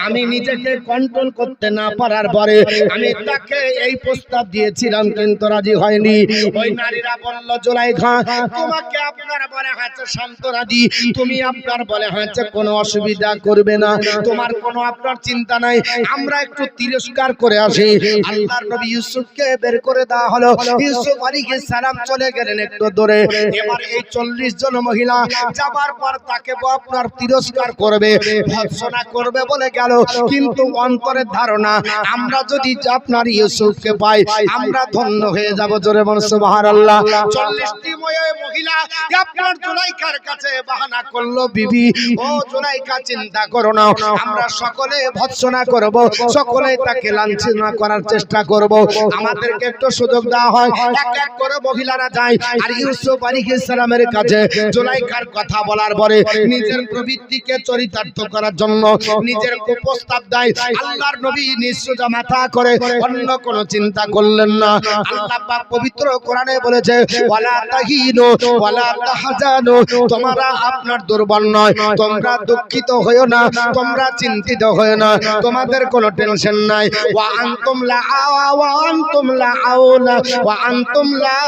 আমি নিজেকে কন্ট্রোল করতে না পারার পরে আমি তাকে এই প্রস্তাব দিয়েছিলাম, কিন্তু রাজি হয়নি। ওই নারীরা বলল, জুলাইখা, তোমাকে আপনার বলে হয়েছে সান্ত্বনা দি, তুমি আপনার বলে হয়েছে কোনো অসুবিধা করবে না, তোমার কোনো আপনার চিন্তা নাই, আমরা একটু তিরস্কার করে আসি। আল্লাহর নবী ইউসুফকে বের করে দেওয়া হলো। ইউসুফ আলাইহিস সালাম চলে গেলেন একটু দূরে। এবার এই 40 জন মহিলা যাবার পর তাকে আপনার তিরস্কার করবে, ভর্ৎসনা করবে বলে গেল, কিন্তু অন্তরের ধারণা আমরা যদি আপনার ইউসুফকে পাই আমরা ধন্য হয়ে যাব। জোরে বলুন সুবহানাল্লাহ। 40টি মহিলা আপনার জুলাইখার কাছে বাহানা করলো, বিবি ও জুলাইখা চিন্তা করো না, আমরা সকলে ভর্ৎসনা করব, সকলে তাকে লাঞ্ছনা করার চেষ্টা করব, আমাদেরকে একটু সুযোগ দেওয়া হয়। এক এক করে মহিলারা যায় আর ইউসুফ আলাইহিস সালামের কাছে জুলাইখার কথা বলার পরে নিজের প্রবৃত্তিকে চরিতার্থ করার জন্য নিজের প্রস্তাব দেয়। আল্লাহর নবী নিঃসোজা মাথা করে অন্য কোন চিন্তা করলেন না। আল্লাহ পাক পবিত্র কোরআনে বলেছে, ওয়ালা তাহিনু ওয়ালা তাহজানু, তোমরা আপনার দুর্বল নয়, তোমরা দুঃখিত হয়ো না, তোমরা চিন্তিত হয়ো না, তোমাদের কোনো টেনশন নাই। ওয়া আনতুম লা ওয়া আনতুম লা আউনা ওয়া আনতুম লা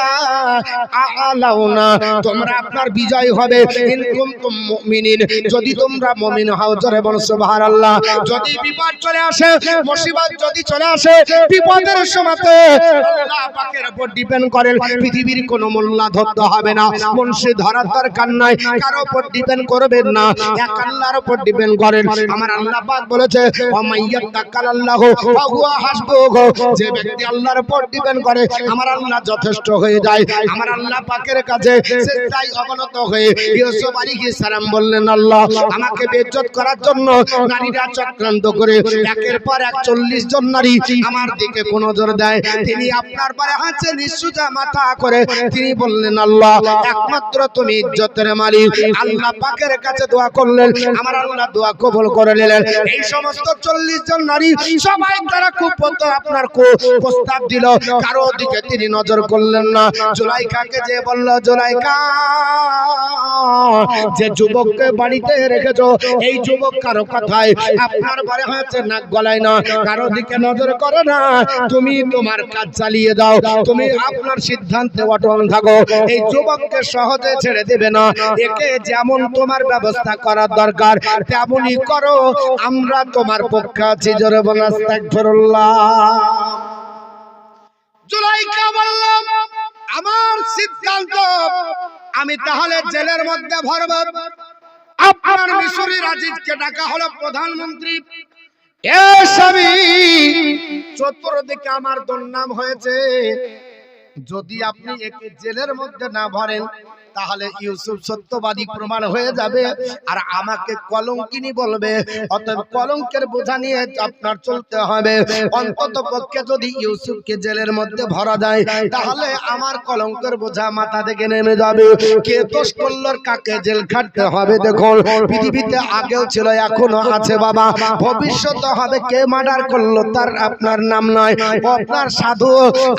আলাউনা, তোমরা আপনার বিজয় হবে ইন কুনতুম মুমিনিন, যদি তোমরা মুমিন হও। জোরে বলুন সুবহানাল্লাহ। যদি বিপদ চলে আসে, মুসিবত যদি চলে আসে, বিপদের সময়তে আল্লাহ পাকের উপর ডিপেন্ড করেন, পৃথিবীর কোনো মোল্লা ধরতে হবে না, মুন্সি ধরার দরকার নাই, কারো উপর ডিপেন্ড করবেন না, এক আল্লাহর উপর ডিপেন্ড করেন। আমার আল্লাহ পাক বলেছে, ওয়া মাইয়াতাকাল্লাহু ওয়া হুয়া হাসবুহু, যে ব্যক্তি আল্লাহর উপর ডিপেন্ড করে আমার আল্লাহ যথেষ্ট হয়ে যায়। আমার আল্লাহ পাকের কাছে সিজদায় অবনত হয়ে ইউসুফ আলাইহিস সালাম বললেন, আল্লাহ আমাকে বেইজ্জত করার জন্য নারীরা চক্রান্ত করে একের পর এক 40 জন নারী আমার দিকে কোন নজর দেয়। তিনি আপনার পায়ে হাতে নিঃসুজা মাথা করে তিনি বললেন, আল্লাহ একমাত্র তুমি ইজ্জতের মালিক। আল্লাহ পাকের কাছে দোয়া করলেন, আমার আল্লাহ দোয়া কবুল করে নিলেন। এই সমস্ত 40 জন নারী সবাই তারা খুব আপনার প্রস্তাব দিল, কারো দিকে তিনি নজর করলেন না। জুলাইখাকে যে বলল, জুলাইখা যে যুবককে বাড়িতে রেখেছো এই যুবক কারো কথায় আপনার বারে হয়েছে নাক গলায় না, কারো দিকে নজর করে না, তুমি তোমার কাজ চালিয়ে দাও, তুমি আপনার সিদ্ধান্তে অটল থাকো। এই যুবককে সহজে ছেড়ে দেবে না, একে যেমন তোমার ব্যবস্থা করার দরকার তেমনই করো, আমরা তোমার পক্ষে আছি। জোরে বলেন আস্তাগফিরুল্লাহ। জুলাইখা বলল, আমার সিদ্ধান্ত আমি তাহলে জেলের মধ্যে ভরব। আপনার মিশরের আজিজকে ডাকা হলো প্রধানমন্ত্রী। এ স্বামী, চতুর্দিকে আমার দুর্নাম হয়েছে, যদি আপনি একে জেলের মধ্যে না ভরেন তাহলে ইউসুফ সত্যবাদী প্রমাণ হয়ে যাবে আর আমাকে কলঙ্কিনী বলবে। অতএব কলঙ্কের বোঝা নিয়ে আপনার চলতে হবে। অন্তত পক্ষে যদি ইউসুফকে জেলের মধ্যে ভরা যায় তাহলে আমার কলঙ্কের বোঝা মাথা থেকে নেমে যাবে। কে দোষ করলো, কাকে জেল খাটতে হবে। দেখুন, পৃথিবীতে আগেও ছিল, এখনো আছে বাবা, ভবিষ্যতে হবে। কে মার্ডার করলো তার আপনার নাম নয়, আপনার সাধু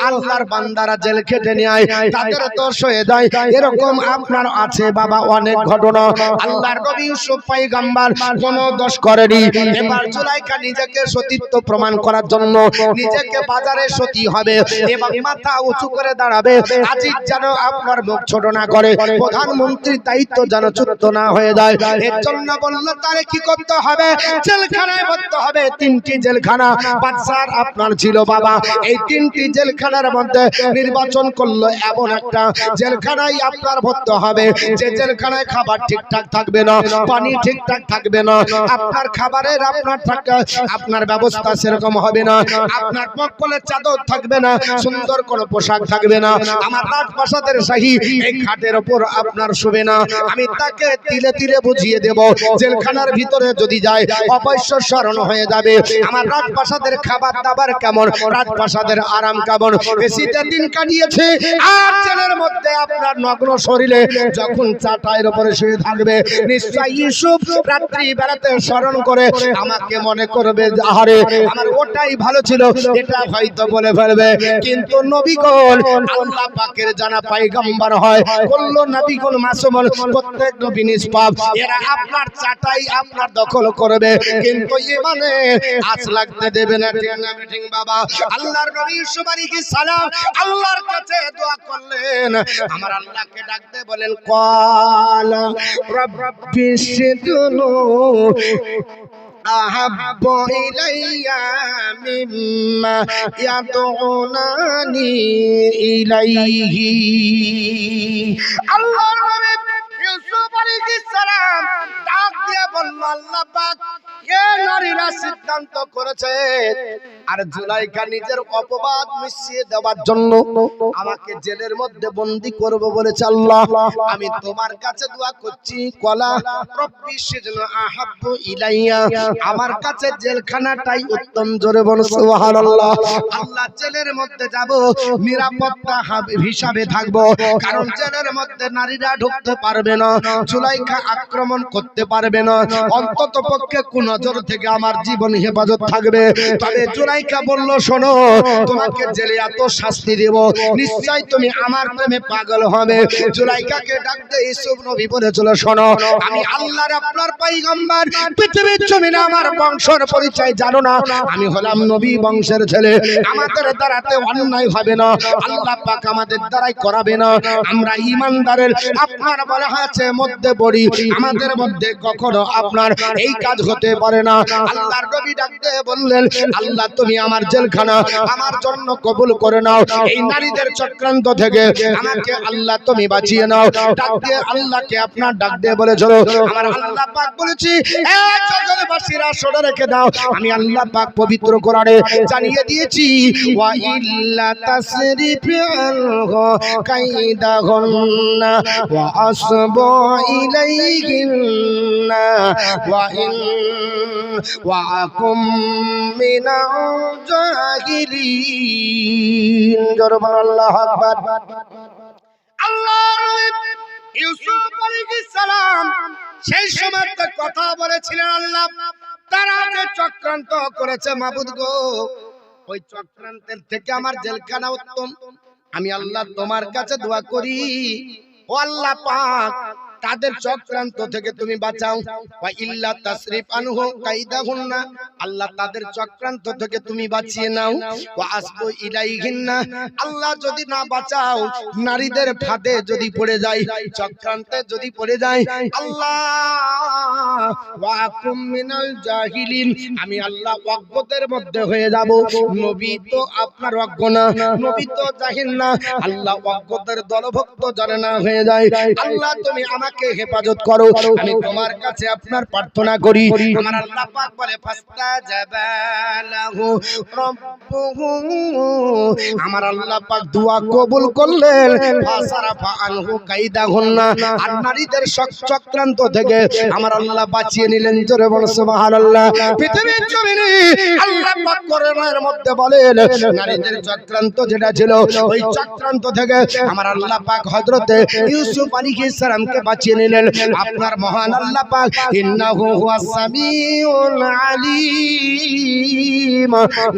আল্লাহর বান্দারা জেল খেটে নেয়, তাদের দোষ হয়ে যায়। এরকম আপনার আছে বাবা অনেক ঘটনা। আল্লাহর নবী ইউসুফ পয়গম্বর কোনো দোষ করেনি। এবার জুলাইখা নিজেকে সতীত্ব প্রমাণ করার জন্য নিজেকে বাজারে সতী হবে এবং মাথা উঁচু করে দাঁড়াবে। আজিজ যেন আপনার মুখ ছোট না করে, প্রধানমন্ত্রীর দায়িত্ব যেন চ্যুত না হয়ে যায়। এর জন্য বলল তারে কি করতে হবে, জেলখানায় ভরতে হবে। 3টি জেলখানা বাদশার আপনার ছিল বাবা। এই 3টি জেলখানার মধ্যে নির্বাচন করলো এমন একটা জেলখানায় আপনার ভরতে হবে যে জেলখানায় খাবার ঠিকঠাক থাকবে না, পানি ঠিকঠাক থাকবে না, আপনার খাবারের আপনার ব্যবস্থা সেরকম হবে না, আপনার পক্কলের চাদর থাকবে না, সুন্দর কোনো পোশাক থাকবে না, আমার রাজপ্রাসাদের শাহী এই খাটের উপর আপনার শুবে না। আমি তাকে তিলে তিলে বুঝিয়ে দেব, জেলখানার ভিতরে যদি যায় অবশ্য স্মরণ হয়ে যাবে আমার রাজপ্রাসাদের খাবার দাবার কেমন, রাজপ্রাসাদের আরাম কেমন। এসিতে দিন কাটিয়েছে আর জেলের মধ্যে আপনার নগ্ন শরীরে যখন চাটাইয়ের উপরে শুয়ে থাকবে, নিশ্চয়ই ইউসুফ রাত্রি বেলাতে স্মরণ করে আমাকে মনে করবে, আহারে আমার ওটাই ভালো ছিল, এটা হয়তো বলে ফেলবে। কিন্তু নবীগণ আল্লাহ পাকের জানা পয়গম্বর হয়, বলল নবীগণ মাসুম, প্রত্যেক নবী নিষ্পাপ, এরা আপনার চাটাই আপনার দখল করবে কিন্তু ইমানে আঁচ লাগতে দেবে না। ঠিক না ঠিক বাবা? আল্লাহর নবী ইউসুফ আলাইহিস সালাম আল্লাহর কাছে দোয়া করলেন, আমার আল্লাহকে ডাকতে বলেন, ক্বালা রাব্বিশদুনু আহাব্বু ইলাইয়া মিম্মা ইয়াদউনানি ইলাইহি। আল্লাহর নবী ইউসুফ আলাইহিস সালাম ডাক দিয়ে বলল, আল্লাহ পাক নারীরা সিদ্ধান্ত করেছে আর জুলাইখা নিজের অপবাদ মিশিয়ে দেওয়ার জন্য আমাকে জেলের মধ্যে বন্দী করবে বলেছে। আল্লাহ আমি তোমার কাছে দোয়া করছি, কলা রব্বি সিজনু আহাব্বু ইলাইয়া, আমার কাছে জেলখানাটাই উত্তম। জোরে বলো সুবহানাল্লাহ। আল্লাহ জেলের মধ্যে যাব, নিরাপত্তা হিসাবে থাকবো, কারণ জেলের মধ্যে নারীরা ঢুকতে পারবে না, জুলাইখা আক্রমণ করতে পারবে না, অন্তত পক্ষে কোন নজর থেকে আমার জীবন হেফাজত থাকবে। তবে জুলাইখা বলল, শোনো তোমাকে জেলে এত শাস্তি দেব, নিশ্চয় তুমি আমার প্রেমে পাগল হবে। জুলাইখাকে ডাকতে ইউসুফ নবী বলেছিল, শোনো আমি আল্লাহর আপনার পয়গম্বর, পৃথিবীর জমিনে আমার বংশের পরিচয় জানো না, আমি হলাম নবী বংশের ছেলে, আমাদের দ্বারাতে অন্যায় হবে না, আল্লাহ পাক আমাদের দ্বারাই করাবে না, আমরা ঈমানদারের আপনার বলা হয়েছে মধ্যে পড়ি, আমাদের মধ্যে কখনো আপনার এই কাজ হতে পারে না। আল্লাহর নবী ডাকতে বললেন, আল্লাহ তুমি আমার জেলখানা আমার জন্য কবুল করে নাও, এই নারীদের চক্রান্ত থেকে আমাকে আল্লাহ তুমি বাঁচিয়ে নাও। ডাক দিয়ে আল্লাহকে আপনার ডাক দিয়ে বলেছিল, আমার আল্লাহ পাক বলেছি এই জগৎবাসীরা শুনে রেখে দাও, আমি আল্লাহ পাক পবিত্র কোরআনে জানিয়ে দিয়েছি, ওয়া ইল্লা তাসরিফাল কাইদাহুন্না ওয়া আসবু ইলাইহিন্না ওয়া ইন ওয়া আকুম মিনাল জাহিলিন। জোরে আল্লাহু আকবার। আল্লাহর ইউসুফ আলাইহিস সালাম সেই সময় কথা বলেছিলেন, আল্লাহ তারা যে চক্রান্ত করেছে মাবুদ গো, ওই চক্রান্তের থেকে আমার জেলখানা উত্তম। আমি আল্লাহ তোমার কাছে দোয়া করি, ও আল্লাহ পাক তাদের চক্রান্ত থেকে তুমি বাঁচাও। ওয়া ইল্লা তাসরিফ আনহু কাইদাহুন্না, আল্লাহ তাদের চক্রান্ত থেকে তুমি বাঁচিয়ে নাও। ওয়া আসবু ইলাইহিন্না, আল্লাহ যদি না বাঁচাও, নারীদের ফাঁদে যদি পড়ে যায়, চক্রান্তে যদি পড়ে যায়, আল্লাহ ওয়া কুম মিনাল জাহিলিন, আমি আল্লাহ অজ্ঞদের মধ্যে হয়ে যাব। নবী তো আপনার অজ্ঞ না, নবী তো জাহিল না, আল্লাহ অজ্ঞদের দলভুক্ত জানে না হয়ে যায়। আল্লাহ তুমি আমাকে হেফাজত করো, আমি তোমার কাছে আপনার প্রার্থনা করি। আমার আল্লাহ পাক বলে ফাস্তাজাবা লাহু রাব্বুহু, আমার আল্লাহ পাক দোয়া কবুল করলেন। ফাসারাফা আনহু কাইদাহুন্না, আর নারীদের চক্রান্ত থেকে আমার আল্লাহ বাঁচিয়ে নিলেন। জোরে বলো সুবহানাল্লাহ। পৃথিবীর জমিনে আল্লাহ পাক কোরআনের মধ্যে বলেন, নারীদের চক্রান্ত যেটা ছিল, ওই চক্রান্ত থেকে আমার আল্লাহ পাক হযরতে ইউসুফ আলাইহিস সালামকে বাঁচিয়ে নিলেন। আপনার মহান আল্লাহ পাক ইন্নাহু হুয়াস সামিউল আলিম,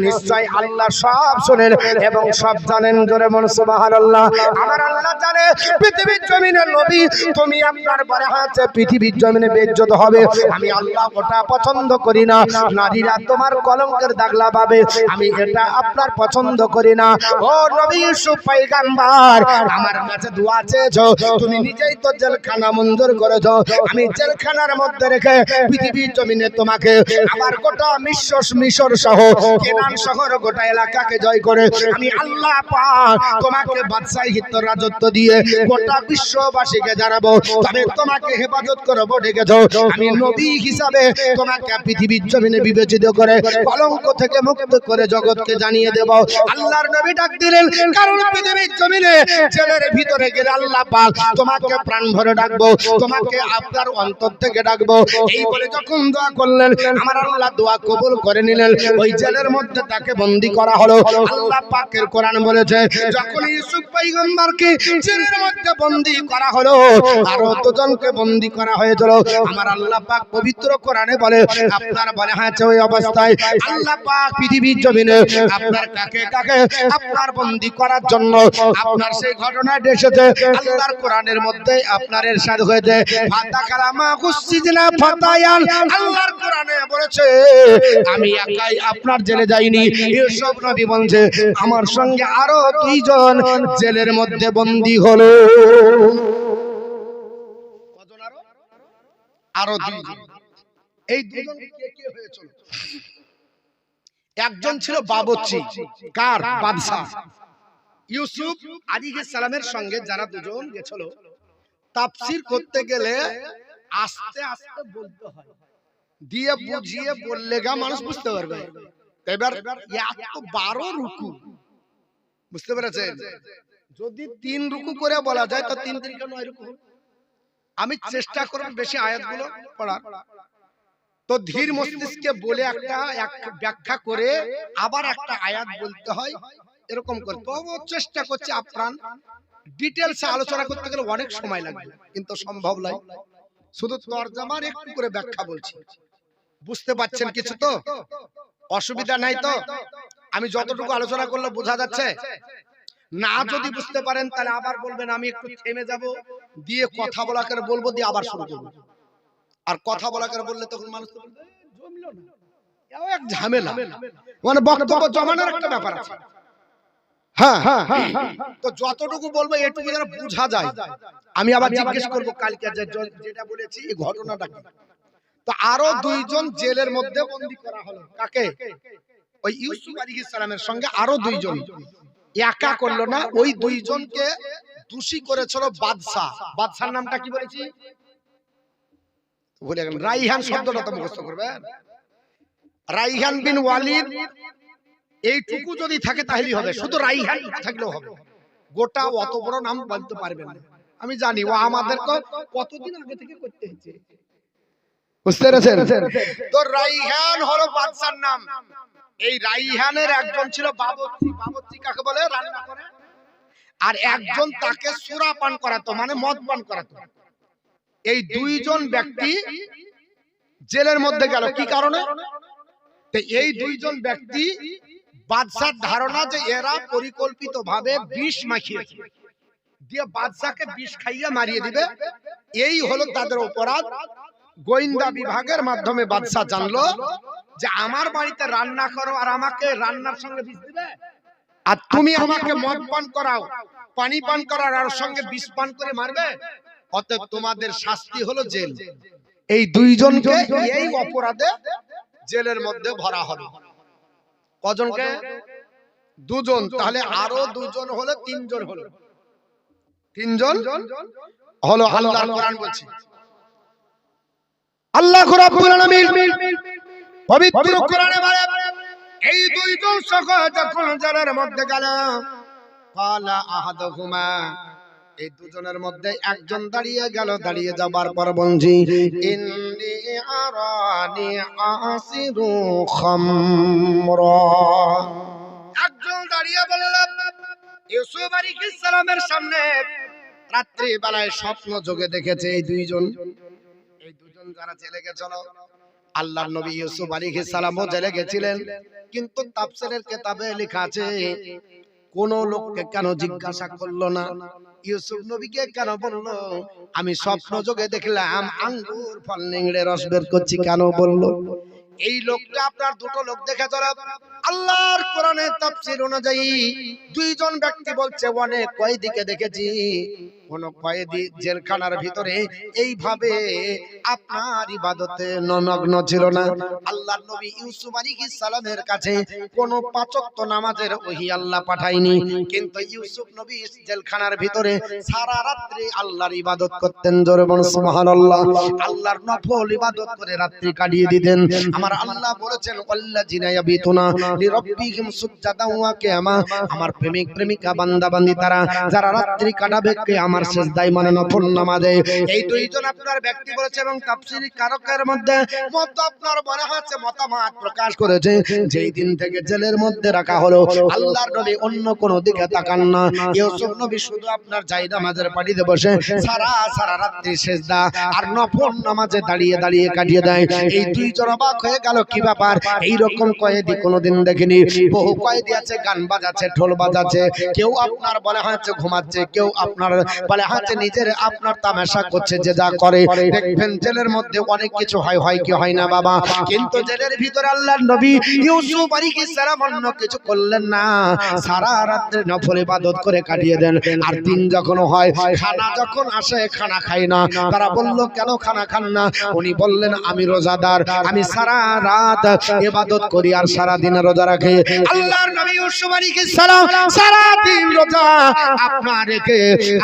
নিশ্চয় আল্লাহ সব শুনেন এবং সব জানেন। জোরে বলো সুবহানাল্লাহ। আমার আল্লাহ জানে পৃথিবীর জমিনে নবী তুমি আপনার পরে হচ্ছে পৃথিবীর জমিনে বেইজ্জত হবে, আমি আল্লাহ ওটা পছন্দ করি না। নারীরা তোমার কলঙ্কের দাগলা পাবে, আমি এটা আপনার পছন্দ করি না। ও নবী ইউসুফ পয়গম্বর, আমার কাছে দোয়া চেয়েছো, তুমি নিজেই তো জেলখানা মঞ্জুর করেছো। আমি জেলখানার মধ্যে রেখে পৃথিবীর জমিনে তোমাকে আবার গোটা মিশর সহ কেনান শহর গোটা এলাকাকে জয় করে আমি আল্লাহ পাক তোমাকে বাদশাহিত্ব রাজত্ব দিয়ে গোটা বিশ্ববাসীকে জানাবো, তবে তোমাকে হেফাজত করবো। ডেকেছো আমি নবী হিসাবে তোমাকে পৃথিবীর জমিনে বিবেচিত করে কলঙ্ক থেকে মুক্ত করে জগৎকে জানিয়ে দেব। আল্লাহর নবী ডাক দিলেন, কারণ পৃথিবীর জমিনে জেলের ভিতরে গেলে আল্লাহ পাক তোমাকে প্রাণ ভরে ডাকবো, তোমাকে আপনার অন্তর থেকে ডাকবো। এই বলে যখন দোয়া করলেন, আমার আল্লাহ দোয়া কবুল করে নিলেন। ওই জেলের মধ্যে তাকে বন্দী করা হলো। আল্লাহ পাকের কোরআন বলেছে, যখন ইউসুফ পয়গম্বরকে জেলের মধ্যে বন্দী করা হলো, আরো দুজনকে বন্দী করা হয়েছিল। আমার আল্লাহ পাক পবিত্র কোরআনে বলে, আপনার বলে হয়েছে ওই অবস্থায় আল্লাহ পাক পৃথিবীর জমিনে আপনার কাকে কাকে আপনার বন্দী করার জন্য আপনার সেই ঘটনা এসেছে। আল্লাহর কোরআনের মধ্যে আপনার ইরশাদ হয়েছে, ফাতাকালামা কুসিজনা ফাতায়ান, আল্লাহর কোরআনে বলেছে আমি একাই আপনার জেলে যাইনি। ইউসুফ নবী বলছে, আমার সঙ্গে আরো দুইজন জেলের মধ্যে বন্দী হলো। কজন? আরো দুইজন। এই দুজন কে কে হয়েছিল? একজন ছিল বাবুর্চি, কার? বাদশা। ইউসুফ আলাইহিস সালামের সঙ্গে যারা দুজন গেছিল, তাফসীর করতে গেলে আস্তে আস্তে বলতে হয়, দিয়ে বুঝিয়ে বললে গা মানুষ বুঝতে পারবে। এবার এত 12 রুকু, বুঝতে পেরেছেন? যদি 3 রুকু করে বলা যায় তো 3 3 9 রুকু। আমি চেষ্টা করব বেশি আয়াতগুলো পড়ার। তো ধীর মস্তিষ্কে বলে একটা ব্যাখ্যা করে আবার একটা আয়াত বলতে হয়, এরকম করে। তবু চেষ্টা করছি আপ্রাণ ডিটেইলসে আলোচনা করতে গেলে অনেক সময় লাগবে, কিন্তু সম্ভব নয়। শুধু তরজমার একটু করে ব্যাখ্যা বলছি। বুঝতে পারছেন কিছু তো? অসুবিধা নাই তো? আমি যতটুকু আলোচনা করলে বোঝা যাচ্ছে? না যদি বুঝতে পারেন তাহলে আবার বলবেন, আমি একটু থেমে যাব, দিয়ে কথা বলা করে বলবো, দিয়ে আবার শুরু করব। আর কথা বলা করে বললে তখন মানুষ জমলো না, এও এক ঝামেলা, মানে বক্তব্য জমানোর একটা ব্যাপার আছে। হ্যাঁ, তো যতটুকু বলবো এটুকু যেন বোঝা যায়। আমি আবার জিজ্ঞেস করবো কালকে যেটা বলেছি এই ঘটনাটা কি। তো আরো দুইজন জেলের মধ্যে বন্দী করা হলো। কাকে? ওই ইউসুফ আলাইহিস সালামের সঙ্গে আরো দুইজন। একা করলো না, ওই দুইজনকে দোষী করেছিল বাদশা। বাদশার নামটা কি বলেছি? ভুলে গেলাম। রাইহান শব্দটা তো মুখস্থ করবেন। রাইহান বিন ওয়ালিদ, এইটুকু যদি থাকে তাহলেই হবে। শুধু রাইহান থাকলেও হবে, গোটা অত বড় নাম বলতে পারবেন না। আমি জানি ও আমাদেরকে কতদিন আগে থেকে করতে হচ্ছে, বুঝতে পেরেছেন? তো রাইহান হলো বাদশার নাম। এই রাইহানের একজন ছিল বাবুর্চি। বাবুর্চি কাকে বলে? রান্না করে। আর একজন তাকে সুরা পান করাতো, মানে মদ পান করাতো। এই দুইজন ব্যক্তি জেলের মধ্যে গেল কি কারণে? তো এই দুইজন ব্যক্তি, বাদশার ধারণা যে এরা পরিকল্পিতভাবে বিষ মাখিয়েছে, দিয়ে বাদশাকে বিষ খাইয়ে মারিয়ে দিবে। এই হলো তাদের অপরাধ। গোয়েন্দা বিভাগের মাধ্যমে বাদশা জানলো যে আমার বাড়িতে রান্না করো আর আমাকে রান্নার সঙ্গে বিষ দিবে, আর তুমি আমাকে মদ পান করাও, পানি পান করার আর সঙ্গে বিষ পান করে মারবে, অতএব তোমাদের শাস্তি হলো জেল। এই দুইজনকে এই অপরাধে জেলের মধ্যে ভরা হলো। কজনকে? দুজন। তাহলে আরো দুজন হলো তিনজন হলো। তিনজন হলো। আল্লাহর কোরআন বলছে, আল্লাহ রাব্বুল আলামিন পবিত্র কোরআনে বলে, এই দুইজন সখা যখন জেলের মধ্যে গেল, ক্বালা আহাদুহুমা, এই দুজনের মধ্যে একজন দাঁড়িয়ে গেল। দাঁড়িয়ে যাবার পর বলছি, ইন্নী আরানি আসিরু খামরা। একজন দাঁড়িয়ে বলল, ইউসুফ আলাইহিস সালামের সামনে রাত্রি বেলায় স্বপ্ন যোগে দেখেছে এই দুইজন। এই দুজন যারা জেলে গেছিল, আল্লাহর নবী ইউসুফ আলাইহিস সালামও জেলে গেছিলেন, কিন্তু তাফসীরের কিতাবে লেখা আছে কোন লোককে কেন জিজ্ঞাসা করলো না, ইউসুফ নবীকে কেন বললো আমি স্বপ্ন যোগে দেখলাম আঙ্গুর ফল নিংড়ে রস বের করছি, কেন বললো? এই লোকটা আপনার দুটো লোক দেখেছিল। আল্লাহর কোরআনের তাফসীর অনুযায়ী দুইজন ব্যক্তি বলছে অনেক কয়েদিকে দেখেছি, কোন কয়েদি জেলখানার ভিতরে এইভাবে আপনার ইবাদতে নমগ্ন ছিল না। আল্লাহর নবী ইউসুফ আলাইহিস সালামের কাছে কোন পাঁচ ওয়াক্ত নামাজের ওহী আল্লাহ পাঠায়নি, কিন্তু ইউসুফ নবী জেলখানার ভিতরে সারা রাত্রি আল্লাহর ইবাদত করতেন। জোরে বলুন সুবহানাল্লাহ। আল্লাহর নফল ইবাদত করে রাত্রি কাটিয়ে দিতেন। আমার আল্লাহ বলেছেন, আল্লাযিনা ইয়াবিতুনা লিরাব্বিহিম সুজদান ওয়া কিয়ামা, আমার প্রেমিক প্রেমিকা বান্দা বান্দি তারা যারা রাত্রি কাটাবে কিয়ামার সিজদায়, মানে নফল নামাজে। এই দুইজন আপনার ব্যক্তি বলেছে, এবং তাফসীরি কারকের মধ্যে মত আপনার বলা হচ্ছে, মতামত প্রকাশ করেছে, যেই দিন থেকে জেলের মধ্যে রাখা হলো আল্লাহর নবী অন্য কোন দিকে তাকান না। ইউসুফ নবী শুধু আপনার নামাজের পাটিতে বসে সারা রাত্রি সিজদা আর নফল নামাজে দাঁড়িয়ে দাঁড়িয়ে কাটিয়ে দেয়। এই দুইজন অবাক হয়ে গেল, কি ব্যাপার, এই রকম কয়েদি কোনোদিন দেখিনি। বহু কয়েদি আছে গান বাজাচ্ছে, ঢোল বাজাচ্ছে, কেউ আপনার বলা হচ্ছে ঘুমাচ্ছে, কেউ আপনার বলে হচ্ছে নিজের আপনার তামাশা করছে, যে যা করে। দেখবেন জেলের মধ্যে অনেক কিছু হয় কি হয় না বাবা, কিন্তু জেলের ভিতরে আল্লাহর নবী ইউসুফ আলাইহিস সালাম অন্য কিছু করলেন না, সারা রাত্রি নফল ইবাদত করে কাটিয়ে দেন। আর দিন যখন হয়, খানা যখন আসে, খানা খাই না। তারা বলল, কেন খানা খান না? উনি বললেন, আমি রোজাদার, আমি সারা রাত ইবাদত করি আর সারা দিন রোজা রাখি। আল্লাহর নবী ইউসুফ আলাইহিস সালাম সারা দিন রোজা আপনার রেখে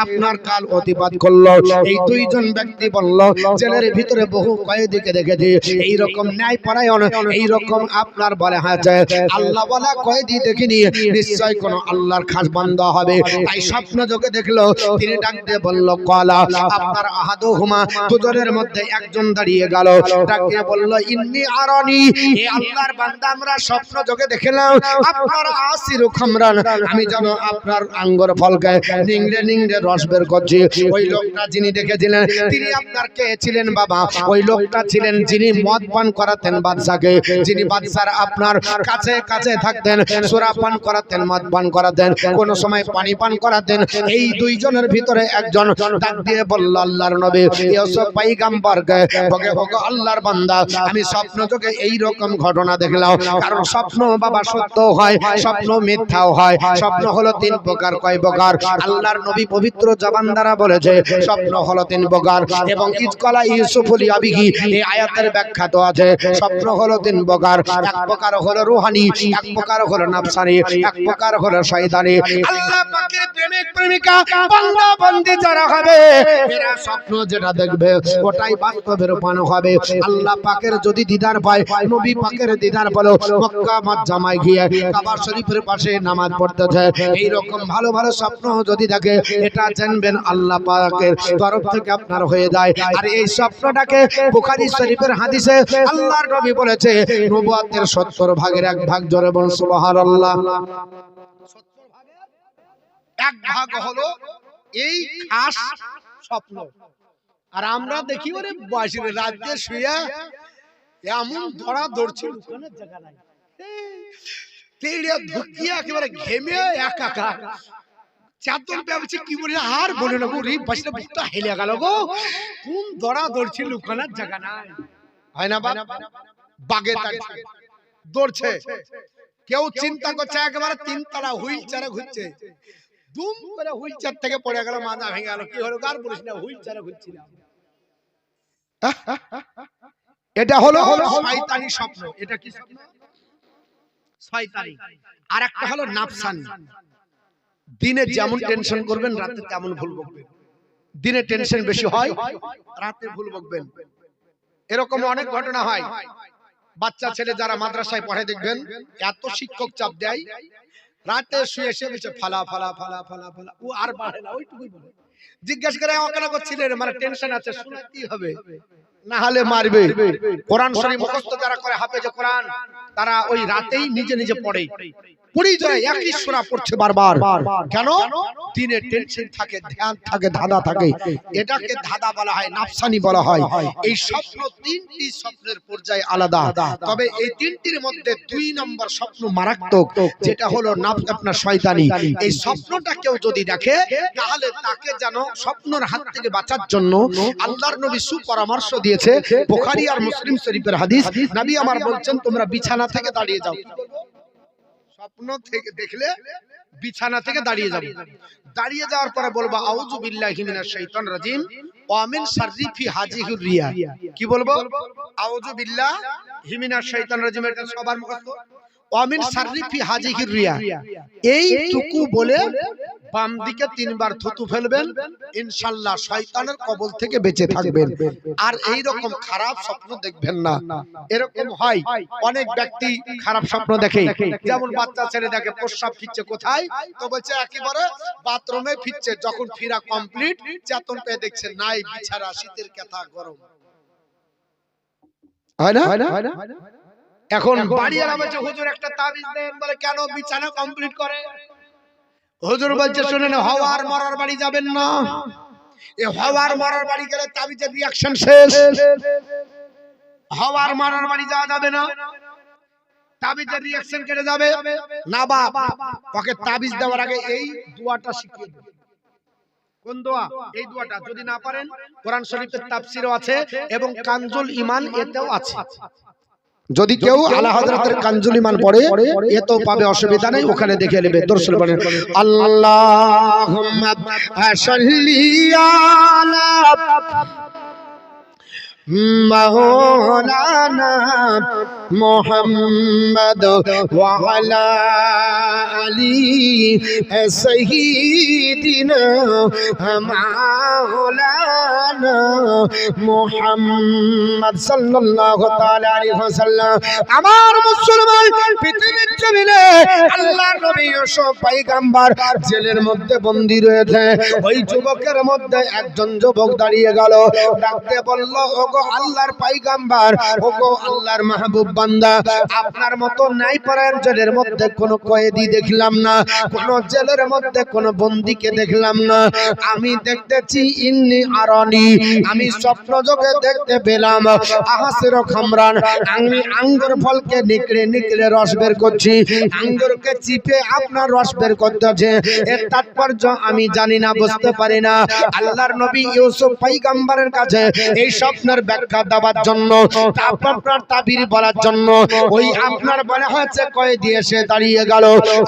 আপনার কাল অতিবাদ করলো। এই দুইজন ব্যক্তি বলল, জেলের ভিতরে বহু কয়েদিকে দেখেছি এই রকম ন্যায় পরায়ণ, এই রকম আপনার বলে আছে আল্লাহ বলা কয়েদি দেখিনি, নিশ্চয় কোন আল্লাহর খাস বান্দা হবে। তাই স্বপ্ন যোগে দেখলো। তিনি ডাক দিয়ে বলল, ক্বালা, আপনার আহাদুহুমা, দুজনের মধ্যে একজন দাঁড়িয়ে গেল, ডাক দিয়ে বলল, ইন্নী আরানি, এই আল্লাহর বান্দা আমরা স্বপ্ন যোগে দেখলাম আপনার আসিরু খামরান, আমি যেন আপনার আঙ্গুর ফলকে নিংড়ে নিংড়ে রস বের করছি। ওই লোকটা যিনি দেখেছিলেন তিনি আপনার কে ছিলেন বাবা? ওই লোকটা ছিলেন যিনি মদ পান করাতেন বাদশাকে, যিনি বাদশার আপনার কাছে কাছে থাকতেন, সুরা পান করাতেন, মদ পান করাতেন, কোন সময় পানি পান করাতেন। এই দুইজনের ভিতরে একজন ডাক দিয়ে বলল, আল্লাহর নবী ইউসুফ পয়গম্বরকে, বগে বগে আল্লাহর বান্দা আমি স্বপ্ন যোগে এই রকম ঘটনা দেখলাম। কারণ স্বপ্ন বাবা সত্য হয়, স্বপ্ন মিথ্যাও হয়। স্বপ্ন হলো তিন প্রকার। কয় প্রকার? আল্লাহর নবী পবিত্র জবান দ্বারা বলেছে স্বপ্ন হলো তিন প্রকার, এবং ইজকালা ইউসুফুল আবিহি এই আয়াতের ব্যাখ্যা তো আছে। স্বপ্ন হলো তিন প্রকার, এক প্রকার হলো রূহানি, এক প্রকার হলো নাফসানি, এক প্রকার হলো শয়তানি। আল্লাহ পাকের প্রেমিক প্রেমিকা বান্দা বান্দি যারা হবে এরা স্বপ্ন যেটা দেখবে ওটাই বাস্তবে রূপায়ণ হবে। আল্লাহ পাকের যদি দিদার পায়, নবী পাকের দিদার বলো, মক্কা মজ্জামায় গিয়ে কাবা শরীফের পাশে নামাজ পড়তেছে, এই রকম ভালো ভালো স্বপ্ন যদি দেখে, এটা যেন জানবেন আল্লাহ পাকের তরফ থেকে আপনার হয়ে যায়। আর এই স্বপ্নটাকে বুখারী শরীফের হাদিসে আল্লাহর নবী বলেছে নবুয়তের 70 ভাগের 1 ভাগ, জোরে বলুন সুবহানাল্লাহ। 70 ভাগের 1 ভাগ হলো এই খাস স্বপ্ন। আর আমরা দেখি ওরে বয়সের রাতে শুয়ে এমন ধরা দৌড়ছে লুকানোর জায়গা নাই, তেড়িয়া ধুকিয়া একেবারে ঘেমে একাকার চাদর পেয়েছে কি বলে আর বলে না গো রে বসে বুকটা হেলে গেল গো, কোন ধরা দৌড়ছে লুকানোর জায়গা নাই। হয় না বাপ, বাগে তাড়ছে দৌড়ছে, কেউ চিন্তা করছে একেবারে 3 তলা হুইল চেয়ারে ঘুরছে, দুম করে হুইল চেয়ার থেকে পড়ে গেল, মাথা ভেঙে গেল, কি হলো আর বলিস না, হুইল চেয়ারে ঘুরছিলাম। এটা হলো শয়তানি স্বপ্ন। এটা কি স্বপ্ন? শয়তানি। আর একটা হলো নাফসানি। দিনে যেমন টেনশন করবেন রাতে তেমন ভুল বকবেন। দিনে টেনশন বেশি হয়, রাতে ভুল বকবেন। এরকম অনেক ঘটনা হয়। বাচ্চা ছেলে যারা মাদ্রাসায় পড়ে দেখবেন এত শিক্ষক চাপ দেয়, রাতে শুয়ে এসে বলছে ফালা ফালা ফালা ফালা ফালা, ও আর বাড়ে না, ওইটুকুই বলে। জিজ্ঞাসা করে অকেনা করছিলেন, মানে টেনশন আছে, শুনতেই হবে না হলে মারবে। কোরআন শরীফ মুখস্থ যারা করে হাফেজে কোরআন, তারা ওই রাতেই নিজে নিজে পড়ে, পড়েই যায় একই সূরা পড়ছে বারবার। কেন? দিনে টেনশন থাকে, ধ্যান থাকে, ধাঁধা থাকে। এটাকে ধাঁধা বলা হয়, নাফসানি বলা হয়। এই স্বপ্ন 3টি স্বপ্নের পর্যায় আলাদা, তবে এই 3টির মধ্যে 2 নম্বর স্বপ্ন মারাত্মক, যেটা হলো আপনার শয়তানি। এই স্বপ্নটা কেউ যদি দেখে তাহলে তাকে যেন স্বপ্নের হাত থেকে বাঁচার জন্য আল্লাহর নবী সুপরামর্শ দিয়েছে। বুখারী আর মুসলিম শরীফের হাদিস, নবী আমার বলছেন তোমরা বিছানা থেকে দাঁড়িয়ে যাও। স্বপ্ন থেকে দেখলে বিছানা থেকে দাঁড়িয়ে যাবে, দাঁড়িয়ে যাওয়ার পরে বলবো আউযু বিল্লাহি মিনাশ শাইতানির রাজিম ওয়া মিন শাররি ফি হাযিহির রিয়া। কি বলবো? আউযু বিল্লাহি মিনাশ শাইতানির রাজিম, এটা সবার মুখস্থ। ওয়া মিন শাররি ফি হাযিহির রিয়া, এইটুকু বলে বাম দিকে 3 বার থুতু ফেলবেন, ইনশাআল্লাহ শয়তানের কবল থেকে বেঁচে থাকবেন। আর এই রকম খারাপ স্বপ্ন দেখবেন না। এরকম হয় অনেক ব্যক্তি খারাপ স্বপ্ন দেখে, যেমন বাচ্চা ছেলে দেখে প্রস্রাব ফিরছে কোথায়, তো বলছে একেবারে বাথরুমে ফিরছে, যখন ফিরা কমপ্লিট চেতন পেয়ে দেখছে নাই বিছানা, শীতের কথা, গরম। হয় না? এখন বাড়িওয়ালা বলছে হুজুর একটা তাবিজ দেন, বলে কেন? বিছানা কমপ্লিট করে। হুজুর বলছে শুনেন, হওয়ার মরার বাড়ি যাবেন না, এই হওয়ার মরার বাড়ি গেলে তাবিজের রিঅ্যাকশন শেষ। হওয়ার মরার বাড়ি যাওয়া যাবে না, তাবিজের রিঅ্যাকশন কেটে যাবে না। বাপ ওকে তাবিজ দেওয়ার আগে এই দোয়াটা শিখিয়ে দেন। কোন দোয়া? এই দোয়াটা যদি না পারেন কোরআন শরীফের তাফসীরও আছে এবং কানজুল ঈমান এতেও আছে। যদি কেউ আলা হযরতের কানজুল ঈমান পড়ে এতেও পাবে, অসুবিধা নেই, ওখানে দেখে নেবে। দর্শন বলেন আল্লাহুম্মা সাল্লি আলা মাওলানা মুহাম্মদ ওয়া আলা আলি সাইয়্যিদিনা মাওলানা মুহাম্মদ সাল্লাল্লাহু তাআলা আলাইহি ওয়াসাল্লাম। আমার মুসলমান পৃথিবীর জমিনে আল্লাহর নবী ইউসুফ পয়গম্বর জেলের মধ্যে বন্দী রয়েছে। ওই যুবকের মধ্যে একজন যুবক দাঁড়িয়ে গেল, ডাকতে বলল, ওগো আল্লাহর পয়গম্বর, ওগো আল্লাহর মাহবুব বান্দা, আপনার মতো নাই পরায়ণ জেলের মধ্যে কোনো কয়েদি দেখলাম না, কোন জেলের মধ্যে কোন বন্দীকে দেখলাম না। আমি দেখতেছি ইন্নী আরানি, আমি স্বপ্ন যোগে দেখতে পেলাম আহাসির খামরান, আমি আঙ্গুর ফলকে নিকড়ে নিকড়ে রস বের করছি, আঙ্গুরকে চিপে আপনার রস বের করতেছে। এর তাৎপর্য আমি জানি না, বুঝতে পারি না। আল্লাহর নবী ইউসুফ পয়গম্বরের কাছে এই স্বপ্নের ব্যাখ্যা দেওয়ার জন্য, আপনার তাবির বলার জন্য ওই আপনার বলা হয়েছে কয়েদি এসে দাঁড়িয়ে গেল।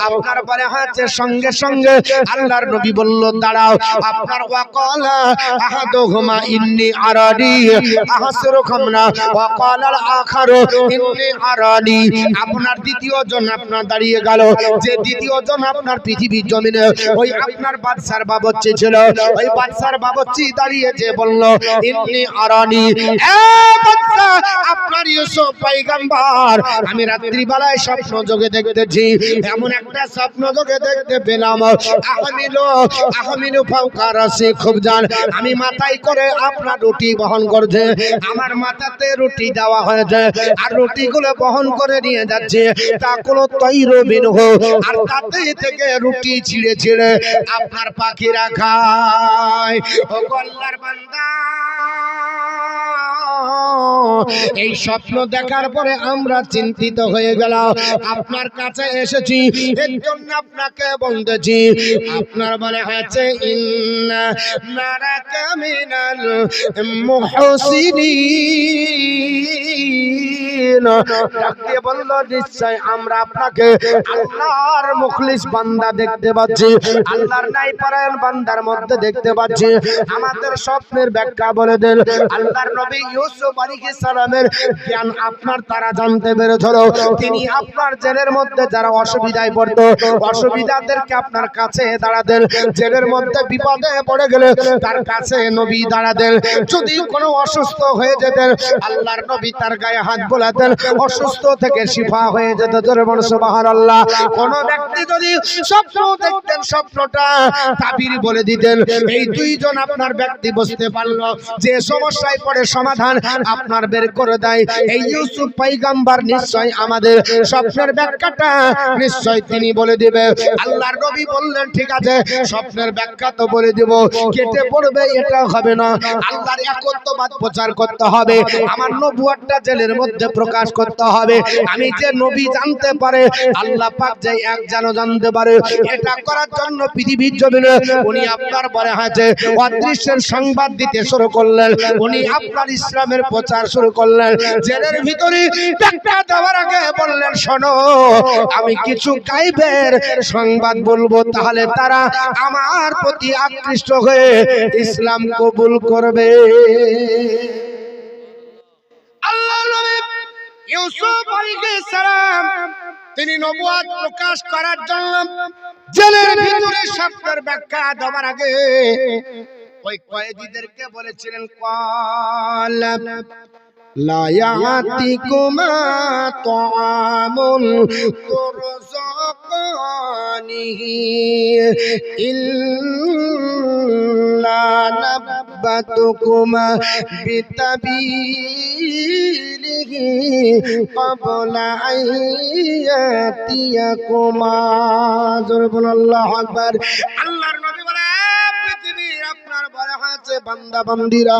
আপনার বলা হয়েছে সঙ্গে সঙ্গে আল্লাহর নবী বলল দাঁড়াও। আপনার ওয়াকালা আহাদুহুমা ইন্নী আরানি আহসিরু খামরা ওয়াকালাল আখারু ইন্নী আরানি। আপনার দ্বিতীয় জন আপনার দাঁড়িয়ে গেল, যে দ্বিতীয় জন আপনার পৃথিবীর জমিনে ওই আপনার বাদশার বাবুর্চি ছিল, ওই বাদশার বাবুর্চি দাঁড়িয়ে যে বলল ইন্নী আরানি। আপনার ইউসুফ পয়গম্বর আমি রাত্রিবেলায় স্বপ্ন যোগে দেখতেছি এমন একটা স্বপ্ন যোগে দেখতে পেলাম আহমিলু ফাওকা রাসি খুবজান আমি মাথায় করে আপনার রুটি বহন করছে আমার মাথাতে রুটি দেওয়া হয়েছে আর রুটিগুলো বহন করে নিয়ে যাচ্ছে তা কোনো তৈরো বিনহ আর তাতে থেকে রুটি ছিঁড়ে ছিঁড়ে আপনার পাখিরা খায় ও আল্লাহর বান্দা এই স্বপ্ন দেখার পরে আমরা চিন্তিত হয়ে গেলাম আপনার কাছে এসেছি এর জন্য আপনাকে বলতেছি আপনার বলে হয়েছে ইন্না নারাকা মিনাল মুহসিনিন ডাকতে বলল নিশ্চয় আমরা আপনাকে আল্লাহর মুখলিস বান্দা দেখতে পাচ্ছি আল্লাহর নাইপরায়ণ বান্দার মধ্যে দেখতে পাচ্ছি আমাদের স্বপ্নের ব্যাখ্যা বলে দেন আল্লাহর নবী ইউসুফ আলাইহিস সালামের জ্ঞান আপনার তারা জানতে পেরেছিল তিনি আপনার জেলের মধ্যে যারা অসুবিধায় পড়তো অসুবিধাদেরকে আপনার কাছে দাঁড়াতেন জেলের মধ্যে বিপদে পড়ে গেলে তার কাছে নবী দাঁড়াতেন যদি কোনো অসুস্থ হয়ে যেতেন আল্লাহর নবী তার গায়ে হাত বোলাতেন অসুস্থ থেকে শিফা হয়ে যেত জোরে বলো সুবহানাল্লাহ কোন ব্যক্তি যদি স্বপ্ন দেখতেন স্বপ্নটা তাবির বলে দিতেন এই দুইজন আপনার ব্যক্তি বুঝতে পারলো যে সমস্যায় পড়ে সমাধান আপনার বের করে দেয় এই ইউসুফ পয়গম্বর নিশ্চয় আমাদের স্বপ্নের ব্যাখ্যাটা নিশ্চয় তিনি বলে দিবে আল্লাহর নবী বললেন ঠিক আছে স্বপ্নের ব্যাখ্যা তো বলে দেব কেটে পড়বে এটা হবে না আল্লাহর একত্ববাদ প্রচার করতে হবে আমার নবুয়তটা জেলের মধ্যে প্রকাশ করতে হবে আমি যে নবী জানতে পারে আল্লাহ পাক যে এক যেন জানতে পারে এটা করার জন্য পৃথিবীর জমিনে উনি আপনার বলে আছে অদৃশ্যের সংবাদ দিতে শুরু করলেন উনি আপনার ইসলামের প্রচার শুরু করলেন জেলের ভিতরে ব্যাখ্যা দেওয়ার আগে বললেন শোনো আমি কিছু গায়বের সংবাদ বলবো তাহলে তারা আমার প্রতি আকৃষ্ট হয়ে ইসলাম কবুল করবে আল্লাহর নবী ইউসুফ আলাইহিস সালাম তিনি নবুয়ত প্রকাশ করার জন্য জেলের ভিতরে স্বপ্নের ব্যাখ্যা দেওয়ার আগে ওই কয়েদিদেরকে বলেছিলেন ক্বাল লা ইয়াতিকুমা তাআমুন তুরযাকানিহি ইল্লা নাব্বাতুকুমা বিতাবিলিহি ক্বাবলা আইয়াতিয়াকুমা জোরে বলুন আল্লাহু আকবার আল্লাহর নবী বলে পৃথিবীর আপনার বলা হয়েছে বান্দা বান্দিরা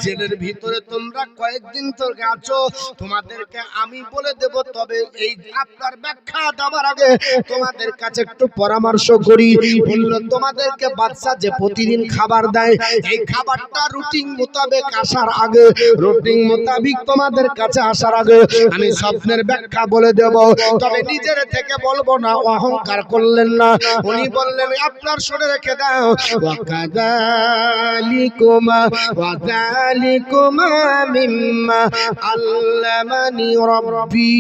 জেলের ভিতরে তোমরা কয়েকদিন থেকে আছো তোমাদেরকে আমি বলে দেব তবে এই আপনার ব্যাখ্যা দেওয়ার আগে তোমাদের কাছে একটু পরামর্শ করি বলল তোমাদেরকে বাদশা যে প্রতিদিন খাবার দেয় এই খাবারটা রুটিন মোতাবেক আসার আগে রুটিন মোতাবেক তোমাদের কাছে আসার আগে আমি স্বপ্নের ব্যাখ্যা বলে দেব তবে নিজের থেকে বলবো না অহংকার করলেন না উনি বললেন আপনার শুনে রেখে দাও ওয়াযালিকুমা মিম্মা আল্লামানি রাব্বি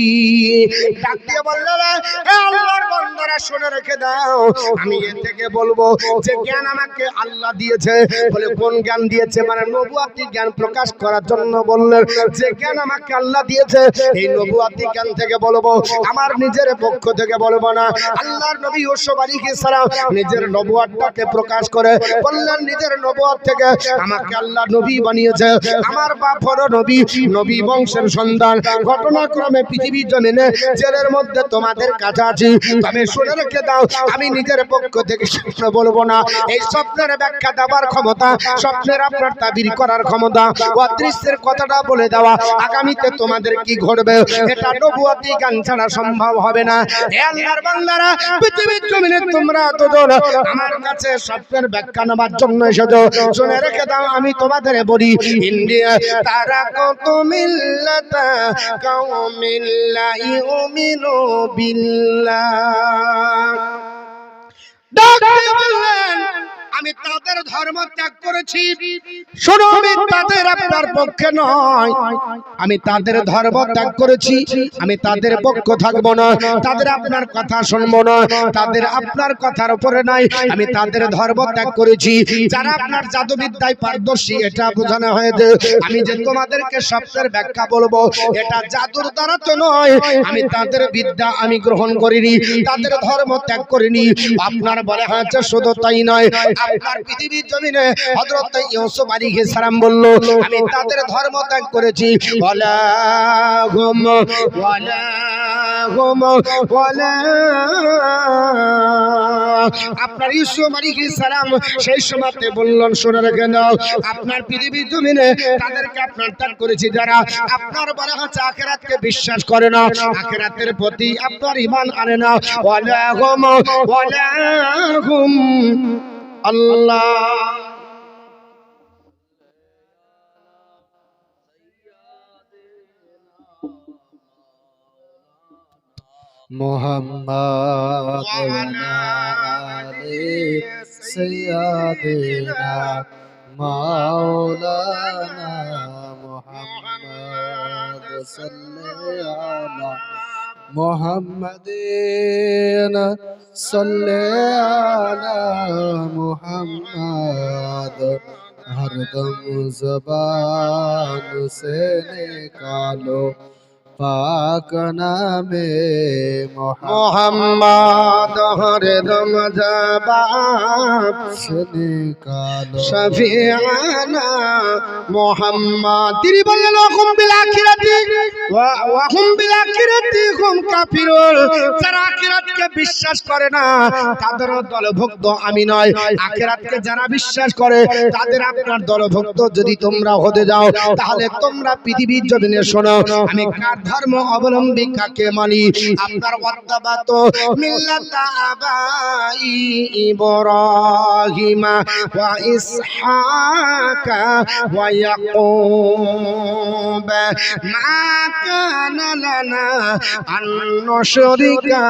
ডাক দিয়ে বললেন হে আল্লাহর বান্দারা শুনে রেখে দাও আমি এর থেকে বলবো যে জ্ঞান আমাকে আল্লাহ দিয়েছে বলে কোন জ্ঞান দিয়েছে মানে নবুয়তি জ্ঞান প্রকাশ করার জন্য বললেন যে জ্ঞান আমাকে আল্লাহ দিয়েছে এই নবুয়তি জ্ঞান থেকে বলবো আমার নিজের পক্ষ থেকে বলবো না আল্লাহর নবী ইউসুফ আলাইহিস সালাম নিজের নবুয়তটাকে প্রকাশ করে বললেন নিজের নবুয়ত থেকে আমাকে আল্লাহ নবী বানিয়েছে আমার বাপ হলো নবী নবী বংশের সন্তান ঘটনাক্রমে পৃথিবীর জমিনে জেলের মধ্যে তোমাদের কাছে আছি তবে শুনে রেখে দাও আমি নিজের পক্ষ থেকে স্বপ্ন বলবো না এই স্বপ্নের ব্যাখ্যা দেওয়ার ক্ষমতা স্বপ্নের আপনার তাবির করার ক্ষমতা অদৃশ্যের কথাটা বলে দেওয়া আগামীতে তোমাদের কি ঘটবে এটা নবুয়তি জ্ঞান ছাড়া সম্ভব হবে না হে আল্লাহর বান্দারা পৃথিবীর জমিনে তোমরা দুজন আমার কাছে স্বপ্নের ব্যাখ্যা নেওয়ার জন্য এসেছো শুনে রেখে দাও আমি তোমাদের বলি ইন্ডিয়া তারা কত মিল্লাতা কাউমিন লা ইউমিনু বিল্লাহ ডাক দিয়ে বললেন আমি তাদের ধর্ম ত্যাগ করেছি। শোনো, আমি তাদের আপনার পক্ষে নয়, আমি তাদের ধর্ম ত্যাগ করেছি, আমি তাদের পক্ষ থাকবো না, তাদের আপনার কথা শুনবো না, তাদের আপনার কথার উপরে নাই, আমি তাদের ধর্ম ত্যাগ করেছি। যারা আপনার জাদুবিদ্যায় পারদর্শী এটা বোঝানো হয়েছে, আমি যে তোমাদেরকে স্বপ্নের ব্যাখ্যা বলবো এটা জাদুর দ্বারা তো নয়, আমি তাদের বিদ্যা আমি গ্রহণ করিনি, তাদের ধর্ম ত্যাগ করিনি। আপনার বলে হয়েছে শুধু তাই নয়, আপনার পৃথিবীর জমিনে হযরত ইউসুফ আলাইহিস সালাম বলল আমি তাদের ধর্ম ত্যাগ করেছি। ওয়ালা হুম ওয়ালা হুম ওয়ালা, আপনার ইউসুফ আলাইহিস সালাম সেই সময়তে বললেন শুনে রেখে নাও, আপনার পৃথিবীর জমিনে তাদেরকে আপনার ত্যাগ করেছি যারা আপনার বলা হচ্ছে আখিরাতকে বিশ্বাস করে না, আখিরাতের প্রতি আপনার ঈমান আনে না। ওয়ালা হুম আল্লাহ। মোহাম্মদ ওয়ালা আলি সাইয়্যিদিনা মাওলানা মুহাম্মদ সাল্লাল্লাহু আলা মুহাম্মাদিন সাল্লাল্লাহু আলা মুহাম্মদ हरदम ज़बान से निकालो पाक नामे मोहम्मद हरदम ज़बान से निकालो शफीआना मोहम्मद। তিনি বললেন ওয়াহুম বিল আখিরাতি ওয়াহুম বিল আখিরাতি হুম কাফিরুন, যারা আখিরাতকে বিশ্বাস করে না তাদের দলভুক্ত আমি নয়। আখিরাতকে যারা বিশ্বাস করে তাদের আপনার দলভুক্ত যদি তোমরা হতে যাও তাহলে তোমরা পৃথিবীর জমিনে শোনো আমি কার ধর্ম অবলম্বী কাকে মানি। আপনার ওয়াত্তাবাত মিল্লাতা আবাই ইব্রাহিম ওয়া ইসহাকা ওয়া ইয়াকুব মা কানা লানা আন নুশরিকা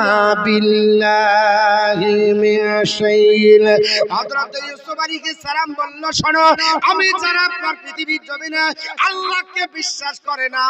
বিল্লাহি মিন শাইইন। হযরত ইউসুফ আলাইহিস সালাম বলল শোনো, আমি যারা আপনার পৃথিবীর জমিনে আল্লাহকে বিশ্বাস করে না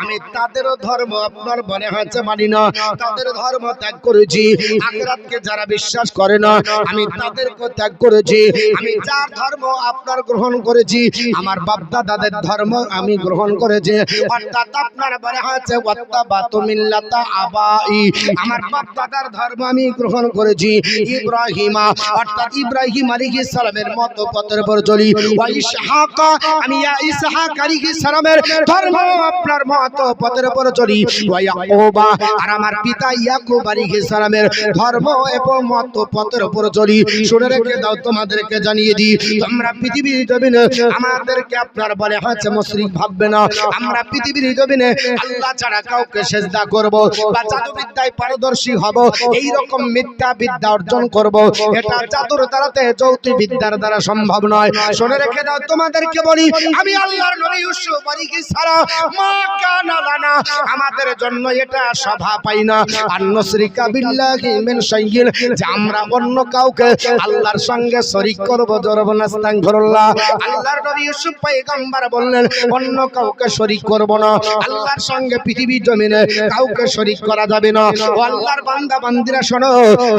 আমি তাদের ধর্ম আপনার মনে হচ্ছে মানি না, তাদের ধর্ম ত্যাগ করেছি। আখিরাতকে যারা বিশ্বাস করে না আমি তাদেরকে ত্যাগ করেছি। আমি যার ধর্ম আপনার গ্রহণ করেছি আমার বাপ দাদাদের ধর্ম আমি গ্রহণ করেছি। অর্থাৎ আপনার বলে হচ্ছে ওয়াত্তাবাতু মিল্লাতা আবাই, আমার বাপ দাদার ধর্ম আমি গ্রহণ করেছি। ইব্রাহিমা অর্থাৎ ইব্রাহিম আলাইহিস সালামের মত পথের উপর চলি। ওয়া ইসহাকা, আমি ইসহাক আলাইহিস সালামের ধর্ম আপনার মত পথের উপর চলি। ওয়া ইয়াকুব, আর আমার পিতা ইয়াকুব আলাইহিস সালামের ধর্ম এবং মত পথের উপর চলি। শুনে রেখে দাও, তোমাদেরকে জানিয়ে দিই, তোমরা পৃথিবীর জমিনে আমাদেরকে আপনার বলে হচ্ছে মুশরিক ভাববে না। আমরা পৃথিবীর জমিনে আল্লাহ ছাড়া কাউকে সিজদা করব বা জাদুবিদ্যায় পারদর্শী হব, এই রকম মিথ্যা বিদ্যা অর্জন করব, এটা জাদুর দ্বারাতে জ্যোতি বিদ্যার দ্বারা সম্ভব নয়। শুনে রেখে দাও, তোমাদেরকে বলি আমি আল্লাহর নবী ইউসুফ আলাইহিস সালাম মা কানা লানা, আমাদের জন্য এটা শোভা পাই না আন নুশরিকা বিল্লাহি মিন শাইইন, যে আমরা অন্য কাউকে আল্লাহর সঙ্গে শরীক করব। জরবন আস্তাগফিরুল্লাহ। আল্লাহর নবী ইউসুফ পয়গম্বর বললেন অন্য কাউকে শরীক করব না, আল্লাহর সঙ্গে পৃথিবীর জমিনে কাউকে শরীক করা যাবে না। ও আল্লাহর বান্দা বান্দিরা শোনো,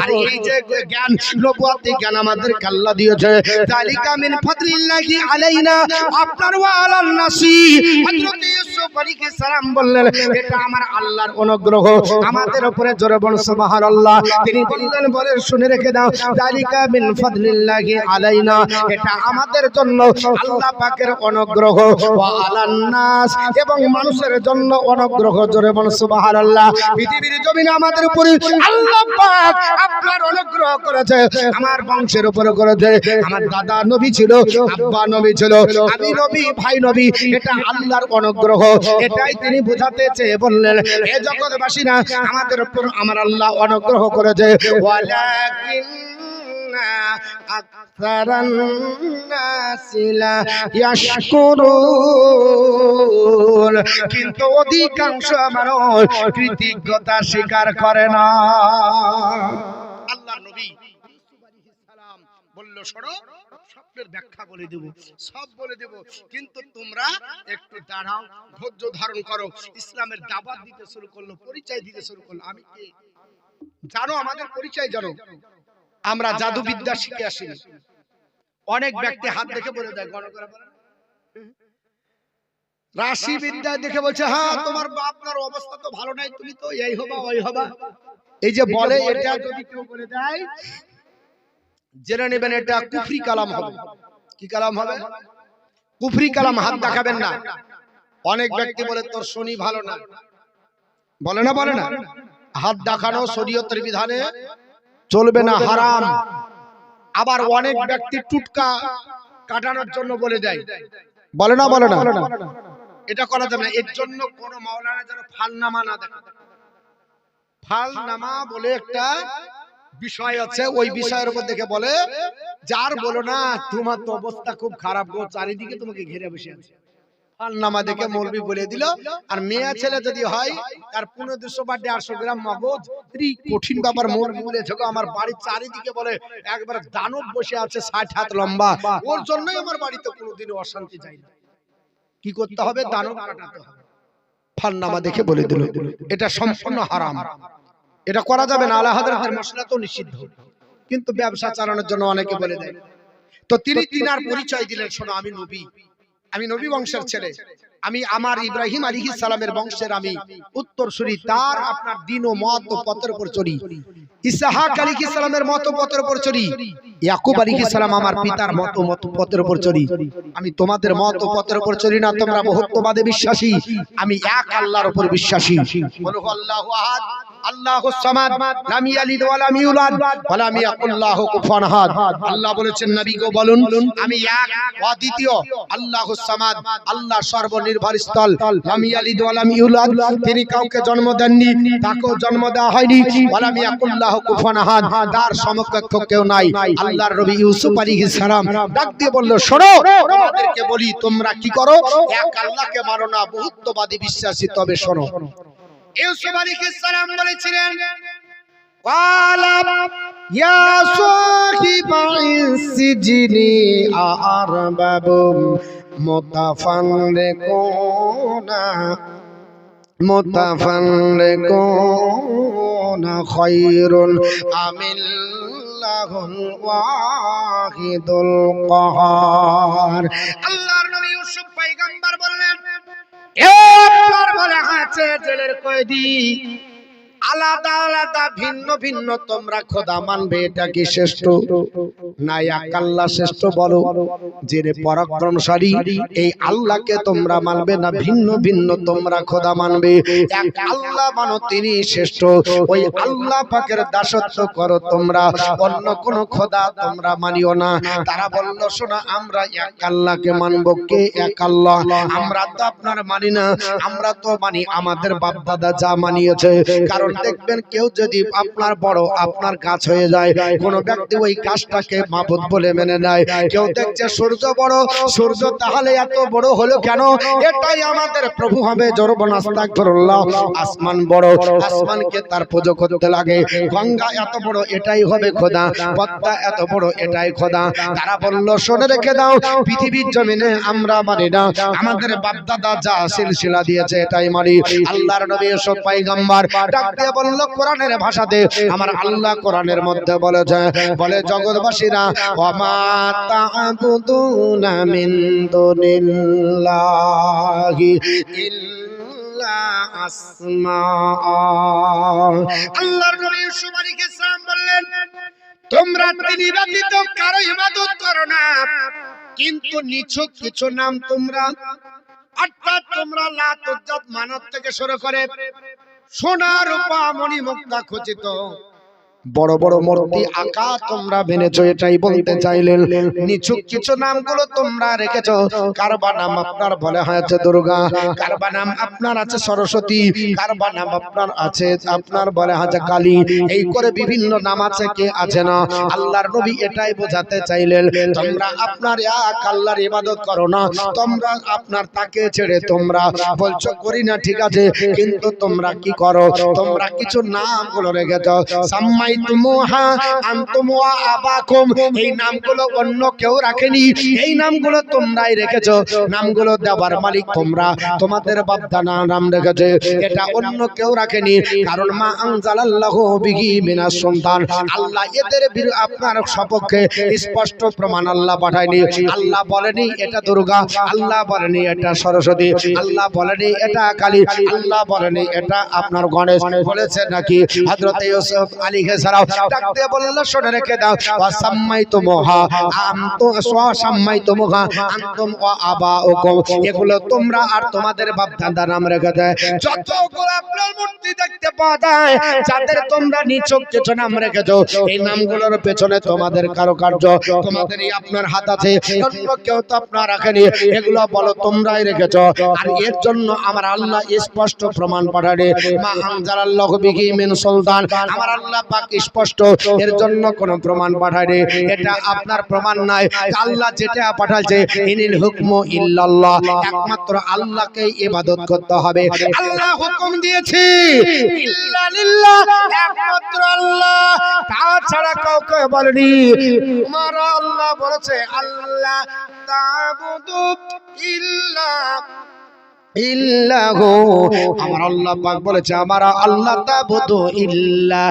আর এই যে জ্ঞান নবুয়তি জ্ঞান আমাদেরকে আল্লাহ দিয়েছে, যালিকা মিন ফাদলিল্লাহি আলাইনা, আপনার ওয়া আলান নাসি। হযরত ইউসুফ আলাইহিস সালাম বললেন এটা আমার আল্লাহর অনুগ্রহ আমাদের উপরে। জোরে বল সুবহানাল্লাহ। তিনি বললেন বলে শুনে রেখে দাও, যালিকা মিন ফাদলিল্লাহি আলাইনা, এটা আমাদের জন্য আল্লাহ পাকের অনুগ্রহ। ওয়া আলান নাস, এবং মানুষের জন্য অনুগ্রহ। জোরে বল সুবহানাল্লাহ। পৃথিবীর জমিনে আমাদের উপরে আল্লাহ পাক আপনার অনুগ্রহ করেছে, আমার বংশের উপরে করেছে। আমার দাদা নবী ছিল, আব্বা নবী ছিল, আমি নবী, ভাই নবী, এটা আল্লাহর অনুগ্রহ। এটাই তিনি বোঝাতে চেয়ে বললেন এ জগৎবাসীরা আমাদের উপর আমার আল্লাহ অনুগ্রহ করেছে। ওয়ালাকিন আকসারান নাসি লা ইয়াশকুরুন, কিন্তু অধিকাংশ মানুষ কৃতজ্ঞতা স্বীকার করে না। আল্লাহর নবী ইউসুফ আলাইহিস সালাম বলল শোনো স্বপ্নের ব্যাখ্যা বলে দেব, সব বলে দেব, কিন্তু তোমরা একটু দাঁড়াও, ধৈর্য ধারণ করো। ইসলামের দাওয়াত দিতে শুরু করলো, পরিচয় দিতে শুরু করলো। আমি কে জানো? আমাদের পরিচয় জানো? আমরা জাদুবিদ্যা শিখে আসিনি। অনেক ব্যক্তি হাত দেখে বলে দেয়, গণ করে বলে রাশি বিদ্যা দেখে বলছে, হ্যাঁ তোমার আপনার অবস্থা তো ভালো নাই, তুমি তো এই হবা ওই হবা। এই যে বলে, এটা যদি কেউ বলে দেয়, জেনে নেবেন এটা কুফরি কালাম হবে। কি কালাম হবে? কুফরি কালাম। হাত দেখাবেন না। অনেক ব্যক্তি বলে তোর শনি ভালো না, বলে না, বলে না। হাত দেখানো শরীয়তের বিধানে চলবে না, হারাম। আবার অনেক ব্যক্তি টুটকা কাটানোর জন্য বলে দেয়, বলে না, বলে না। এটা করা যাবে না। এর জন্য কোন মাওলানা যেন ফালনামা না দেখে। ফালনামা বলে একটা বিষয় আছে, ওই বিষয়ের উপর দেখে বলে, যার বলো না তোমার তো অবস্থা খুব খারাপ গো, চারিদিকে তোমাকে ঘিরে বসে আছে। ফালনামা দেখে মৌলবি বলে দিল। আর মেয়ে ছেলে যদি হয়, তার 1500 বা 150 গ্রাম মগজ, কঠিন ব্যাপার। মৌলবি বলেছে আমার বাড়ির চারিদিকে বলে একবার দানব বসে আছে 60 হাত লম্বা, ওর জন্যই আমার বাড়িতে কোনোদিনও অশান্তি যায় না। কি করতে হবে? দানব কাটাতে হবে। ফালনামা দেখে বলে দিল, এটা সম্পূর্ণ হারাম, এটা করা যাবে না। আলা হযরতের মাসলা তো নিষিদ্ধ, কিন্তু ব্যবসা চালানোর জন্য অনেকে বলে দেয়। তো তিনি তিনার পরিচয় দিলেন, শোনো আমি নবী, আমি নবী বংশের ছেলে, আমি আমার ইব্রাহিম আলাইহিস সালামের বংশের আমি উত্তরসূরি, তার আপনার দিন ও মত ও পথের উপর চলি। ইসহাক আলাইহিস সালামের মত পথের উপর চলি। ইয়াকুব আলাইহিস সালাম আমার পিতার মত পথের উপর চলি। আমি তোমাদের মত পথের উপর চলি না, তোমরা বহুত্ববাদে বিশ্বাসী, আমি এক আল্লাহর উপর বিশ্বাসী। বলো আল্লাহু আহাদ আল্লাহুস সামাদ লাম ইয়ালিদ ওয়া লাম ইউলাদ ওয়া লাম ইয়াকুল লাহু কুফুয়ান আহাদ। আল্লাহ বলেছেন নবীকে বলুন, আমি এক অদ্বিতীয় আল্লাহুস সামাদ, আল্লাহ সর্বনির্ভর স্থল। লাম ইয়ালিদ ওয়া লাম ইউলাদ, তিনি কাউকে জন্ম দেননি, তাকেও জন্ম দেওয়া হয়নি। ওয়া লাম ইয়াকুল লাহু কুফুয়ান আহাদ, তার সমকক্ষ কেউ নাই। আল্লাহর নবী ইউসুফ আলাইহিস সালাম ডাক দিয়ে বলল, শোনো তোমাদেরকে বলি, তোমরা কি করো? এক আল্লাহকে মানো না, বহুত্ববাদী বিশ্বাসী। তবে শোনো, ইউসুফ আলাইহিস সালাম বলেছিলেন, ক্বালা ইয়া সাহিবাইস সিজনি আরবাবুম মুতাফাররিকুনা খায়রুন আমিল্লাহুল ওয়াহিদুল কাহার। আল্লাহর নবী ইউসুফ পয়গম্বর বললেন, একবার বলে আছে জেলের কয়েদি, আলাদা আলাদা ভিন্ন ভিন্ন তোমরা খোদা মানবে, এটা কি শ্রেষ্ঠ? না এক আল্লাহ শ্রেষ্ঠ? বলো, যে পরাক্রমশালী এই আল্লাহকে তোমরা মানবে না ভিন্ন ভিন্ন তোমরা খোদা মানবে? এক আল্লাহ মানো, তিনি শ্রেষ্ঠ। ওই আল্লাহ পাকের দাসত্ব করো তোমরা, অন্য কোন খোদা তোমরা মানিও না। তারা বলল, শোনা আমরা এক আল্লাহকে মানবো। কে এক আল্লাহ? আমরা তো আপনার মানি না, আমরা তো মানি আমাদের বাপ দাদা যা মানিয়েছে। কারণ দেখবেন, কেউ যদি আপনার বড় আপনার গাছ হয়ে যায়, কোন ব্যক্তি ওই গাছটাকে মাবুদ বলে মেনে নেয়। কেউ দেখছে সূর্য বড়, সূর্য তাহলে এত বড় হলো কেন? এটাই আমাদের প্রভু হবে। জোরবন আস্তাগফিরুল্লাহ। আসমান বড়, আসমানকে তার পুজো করতে লাগে। গঙ্গা এত বড়, এটাই হবে খোদা। পদ্মা এত বড়, এটাই খোদা। তারা বলল, শুনে রেখে দাও, পৃথিবীর জমিনে আমরা মানি না, আমাদের বাপ দাদা যা সিলসিলা দিয়েছে এটাই মানি। আল্লাহর নবী এসব পয়গম্বর ডাক দিয়ে বলল কোরআনের ভাষাতে, আমার আল্লাহ কোরআনের মধ্যে বলেছে, বলে জগৎবাসীরা, ওয়া মা তা'বুদুনা মিন দুনিল্লাহি ইল্লা আসমা। আল্লাহর নবী ইউসুফ আলাইহিস সালাম বললেন, তোমরা তিনি ব্যতীত কারো ইবাদত করো না, কিন্তু নিছক কিছু নাম তোমরা, অর্থাৎ তোমরা লাত উজ্জাত মানত থেকে শুরু করে সোনা রূপা মণি মুক্তা খচিত বড় বড় মূর্তি আঁকা তোমরা বেনেছো, এটাই বলতে চাইলেন। নিছক কিছু নামগুলো তোমরা রেখেছো। কারবা নাম আপনার বলে হয়েছে দুর্গা, কারবা নাম আপনার আছে সরস্বতী, কারবা নাম আপনার আছে আপনার বলে আছে কালী, এই করে বিভিন্ন নাম আছে, কে আছে না। আল্লাহর নবী এটাই বোঝাতে চাইলেন, তোমরা আপনার এক আল্লাহর ইবাদত করো না, তোমরা আপনার তাকে ছেড়ে তোমরা বলছো করি না, ঠিক আছে, কিন্তু তোমরা কি করো? তোমরা কিছু নামগুলো রেখেছো। সাম্মাই সাম্মাইতুমুহা আনতুম ওয়া আবাকুম, এই নামগুলো অন্য কেউ রাখেনি, এই নামগুলো তোমরাই রেখেছো। নামগুলো দেওয়ার মালিক তোমরা, তোমাদের বাপ-দাদা নাম রেখেছে, এটা অন্য কেউ রাখেনি। কারণ মা আনজালাল্লাহু বিহি মিনাস সুলতান, আল্লাহ এদের আপনার সপক্ষে স্পষ্ট প্রমাণ আল্লাহ পাঠায়নি। আল্লাহ বলেনি এটা দুর্গা, আল্লাহ বলেনি এটা সরস্বতী, আল্লাহ বলেনি এটা কালী, আল্লাহ বলেনি এটা আপনার গণেশ। বলেছে নাকি হযরত ইউসুফ আলাইহিস সালাম ডাকতে বলল শুনে রেখে দাও, ওয়াসাম্মাইতুমুহা সাম্মাইতুমুহা আনতুম ওয়া আবাউকুম, এগুলো তোমরা আর তোমাদের বাপ দাদা নাম রেখে দেয়। যতগুলো আপনার মূর্তি দেখতে পাওয়া যায়, যাদের তোমরা নিছক কিছু নাম রেখেছো, এই নামগুলোর পেছনে তোমাদের কারুকার্য, তোমাদেরই আপনার হাত আছে, অন্য কেউ তো আপনার রাখেনি। এগুলো বলো তোমরাই রেখেছো। আর এর জন্য আমার আল্লাহ স্পষ্ট প্রমাণ পাঠালে, মা আনজালাল্লাহু বিহি মিন সুলতান, আমার আল্লাহ পাক স্পষ্ট, এর জন্য কোনো প্রমাণ পাঠায়নি। এটা আপনার প্রমাণ নাই। আল্লাহ যেটা পাঠাচ্ছে, ইনিল হুকমু ইল্লাল্লাহ, একমাত্র আল্লাহকেই ইবাদত করতে হবে। আল্লাহ হুকুম দিয়েছে ইল্লা লিল্লাহ, একমাত্র আল্লাহ, তাছাড়া কাউকে বলেনি। আমার আল্লাহ বলেছে আল্লাহ তাবুদু ইল্লা ইল্লাহু, আমার আল্লাহ পাক বলেছে আমার আল্লাহ তাবুদু ইল্লা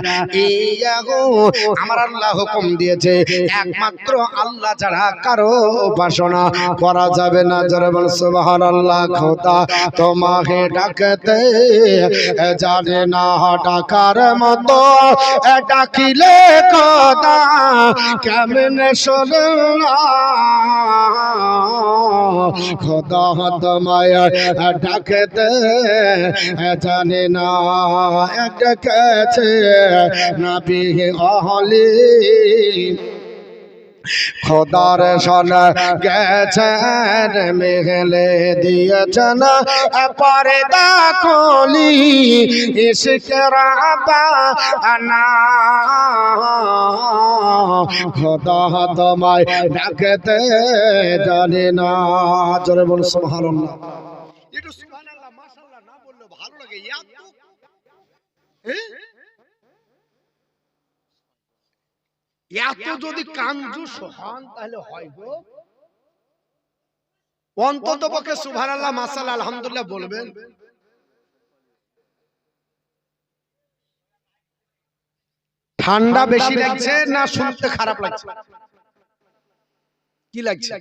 ইয়াহু, আমার আল্লাহ হুকুম দিয়েছে একমাত্র আল্লাহ ছাড়া কারো উপাসনা করা যাবে না। যারা বল সুবহানাল্লাহ। খোদা তোমাকে ডাকতে জানে না ডাকার মতো, ডাকিলে খোদা কেমনে শোনে না। খোদা তোমায় ডাকতে জানে না, ডেকেছে নবী আহলি, খোদার সনে গেছেন মেঘলে দিয়েছেন পর্দা খুলি, ইশকের বানা। খোদা তোমায় ডাকতে জানে না। জোরে বল সুবহানাল্লাহ। একটু সুবহানাল্লাহ মাশাআল্লাহ না বললে ভালো লাগে। এত যদি কাঞ্জুস হন তাহলে হয় গো, অন্তত পক্ষে সুবহানাল্লাহ মাশাআল্লাহ আলহামদুলিল্লাহ বলবেন। ঠান্ডা বেশি লাগছে না শুনতে খারাপ লাগছে? কি লাগছে?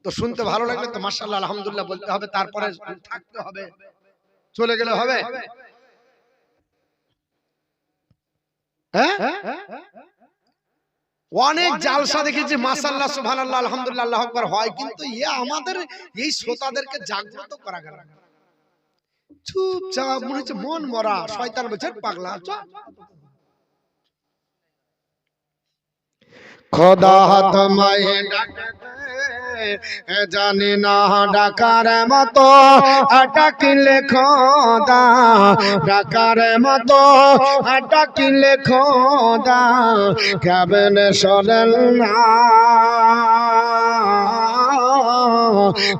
তো শুনতে ভালো লাগলে তো মাশাআল্লাহ আলহামদুলিল্লাহ বলতে হবে, তারপরে থাকতে হবে, চলে গেলে হবে? হ্যাঁ, অনেক জালসা দেখেছি মাশাআল্লাহ সুবহানাল্লাহ আলহামদুলিল্লাহ আল্লাহু আকবার হয়, কিন্তু আমাদের এই শ্রোতাদেরকে জাগ্রত করা গেল না। চুপচাপ মনে হচ্ছে মন মরা, শয়তান বলছে পাগলা। খোদা তোমায় ডাকতে জানি না ডাকার মতো, ডাকিলে খোদা ডাকার মতো, ডাকিলে খোদা কেমনে শোনেন না।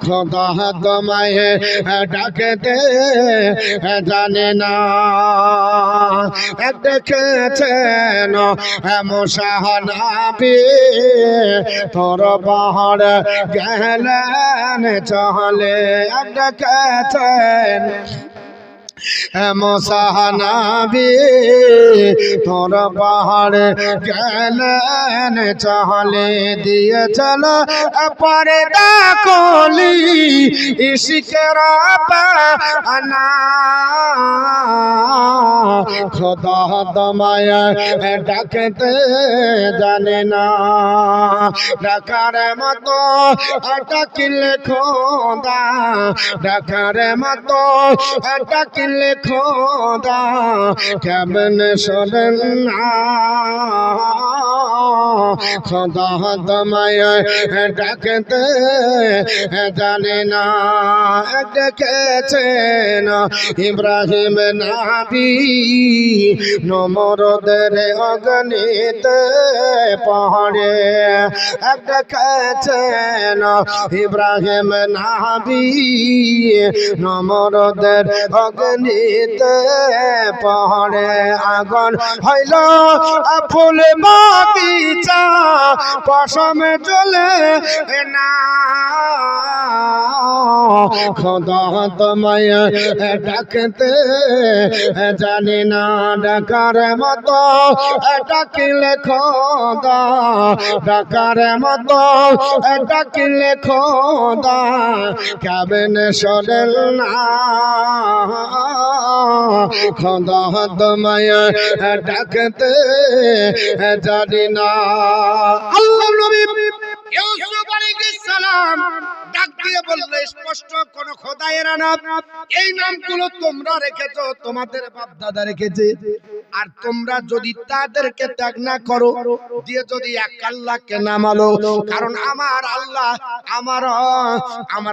খোদা তোমায় ডাকতে জানে না, দেখেছেন মুসা নবী তোর পাহাড় গেলেন চলে, দেখেছেন মুসা নবী তোর পাহাড় গেলেন চলে, দিয়েছেন পর্দা খুলি ইশকের বানা। খোদা তোমায় ডাকতে জানে না, ডাকার মতো ডাকিলে খোদা, ডাকার মতো ডাকিলে খোদা কেমন শোনেন না। খোদা তোমায় ডাকতে জানে না। ডেকেছেন ইব্রাহিম নবী নমরদের অগ্নিতে পড়ে। ডেকেছেন ইব্রাহিম নবী নমরদের অগ্নিতে পড়ে। আগুন হইল ফুল বাগিচা পশম জ্বলে না। খোদা তোমায় ডাকতে জানি না। ডাকার মতো ডাকিলে খোদা, ডাকার মতো ডাকিলে খোদা কেমনে শোনেন না। খোদা তোমায় ডাকতে জানি না। আল্লাহর নবী ইউসুফ আলাইহিস সালাম ডাক দিয়ে বললে স্পষ্ট কোন খোদায়ের নাম, এই নামগুলো তোমরা রেখেছো, তোমাদের বাপ দাদা রেখেছে। আর তোমরা যদি তাদেরকে ত্যাগ না করো, দিয়ে যদি এক আল্লাহকে না মানো, কারণ আমার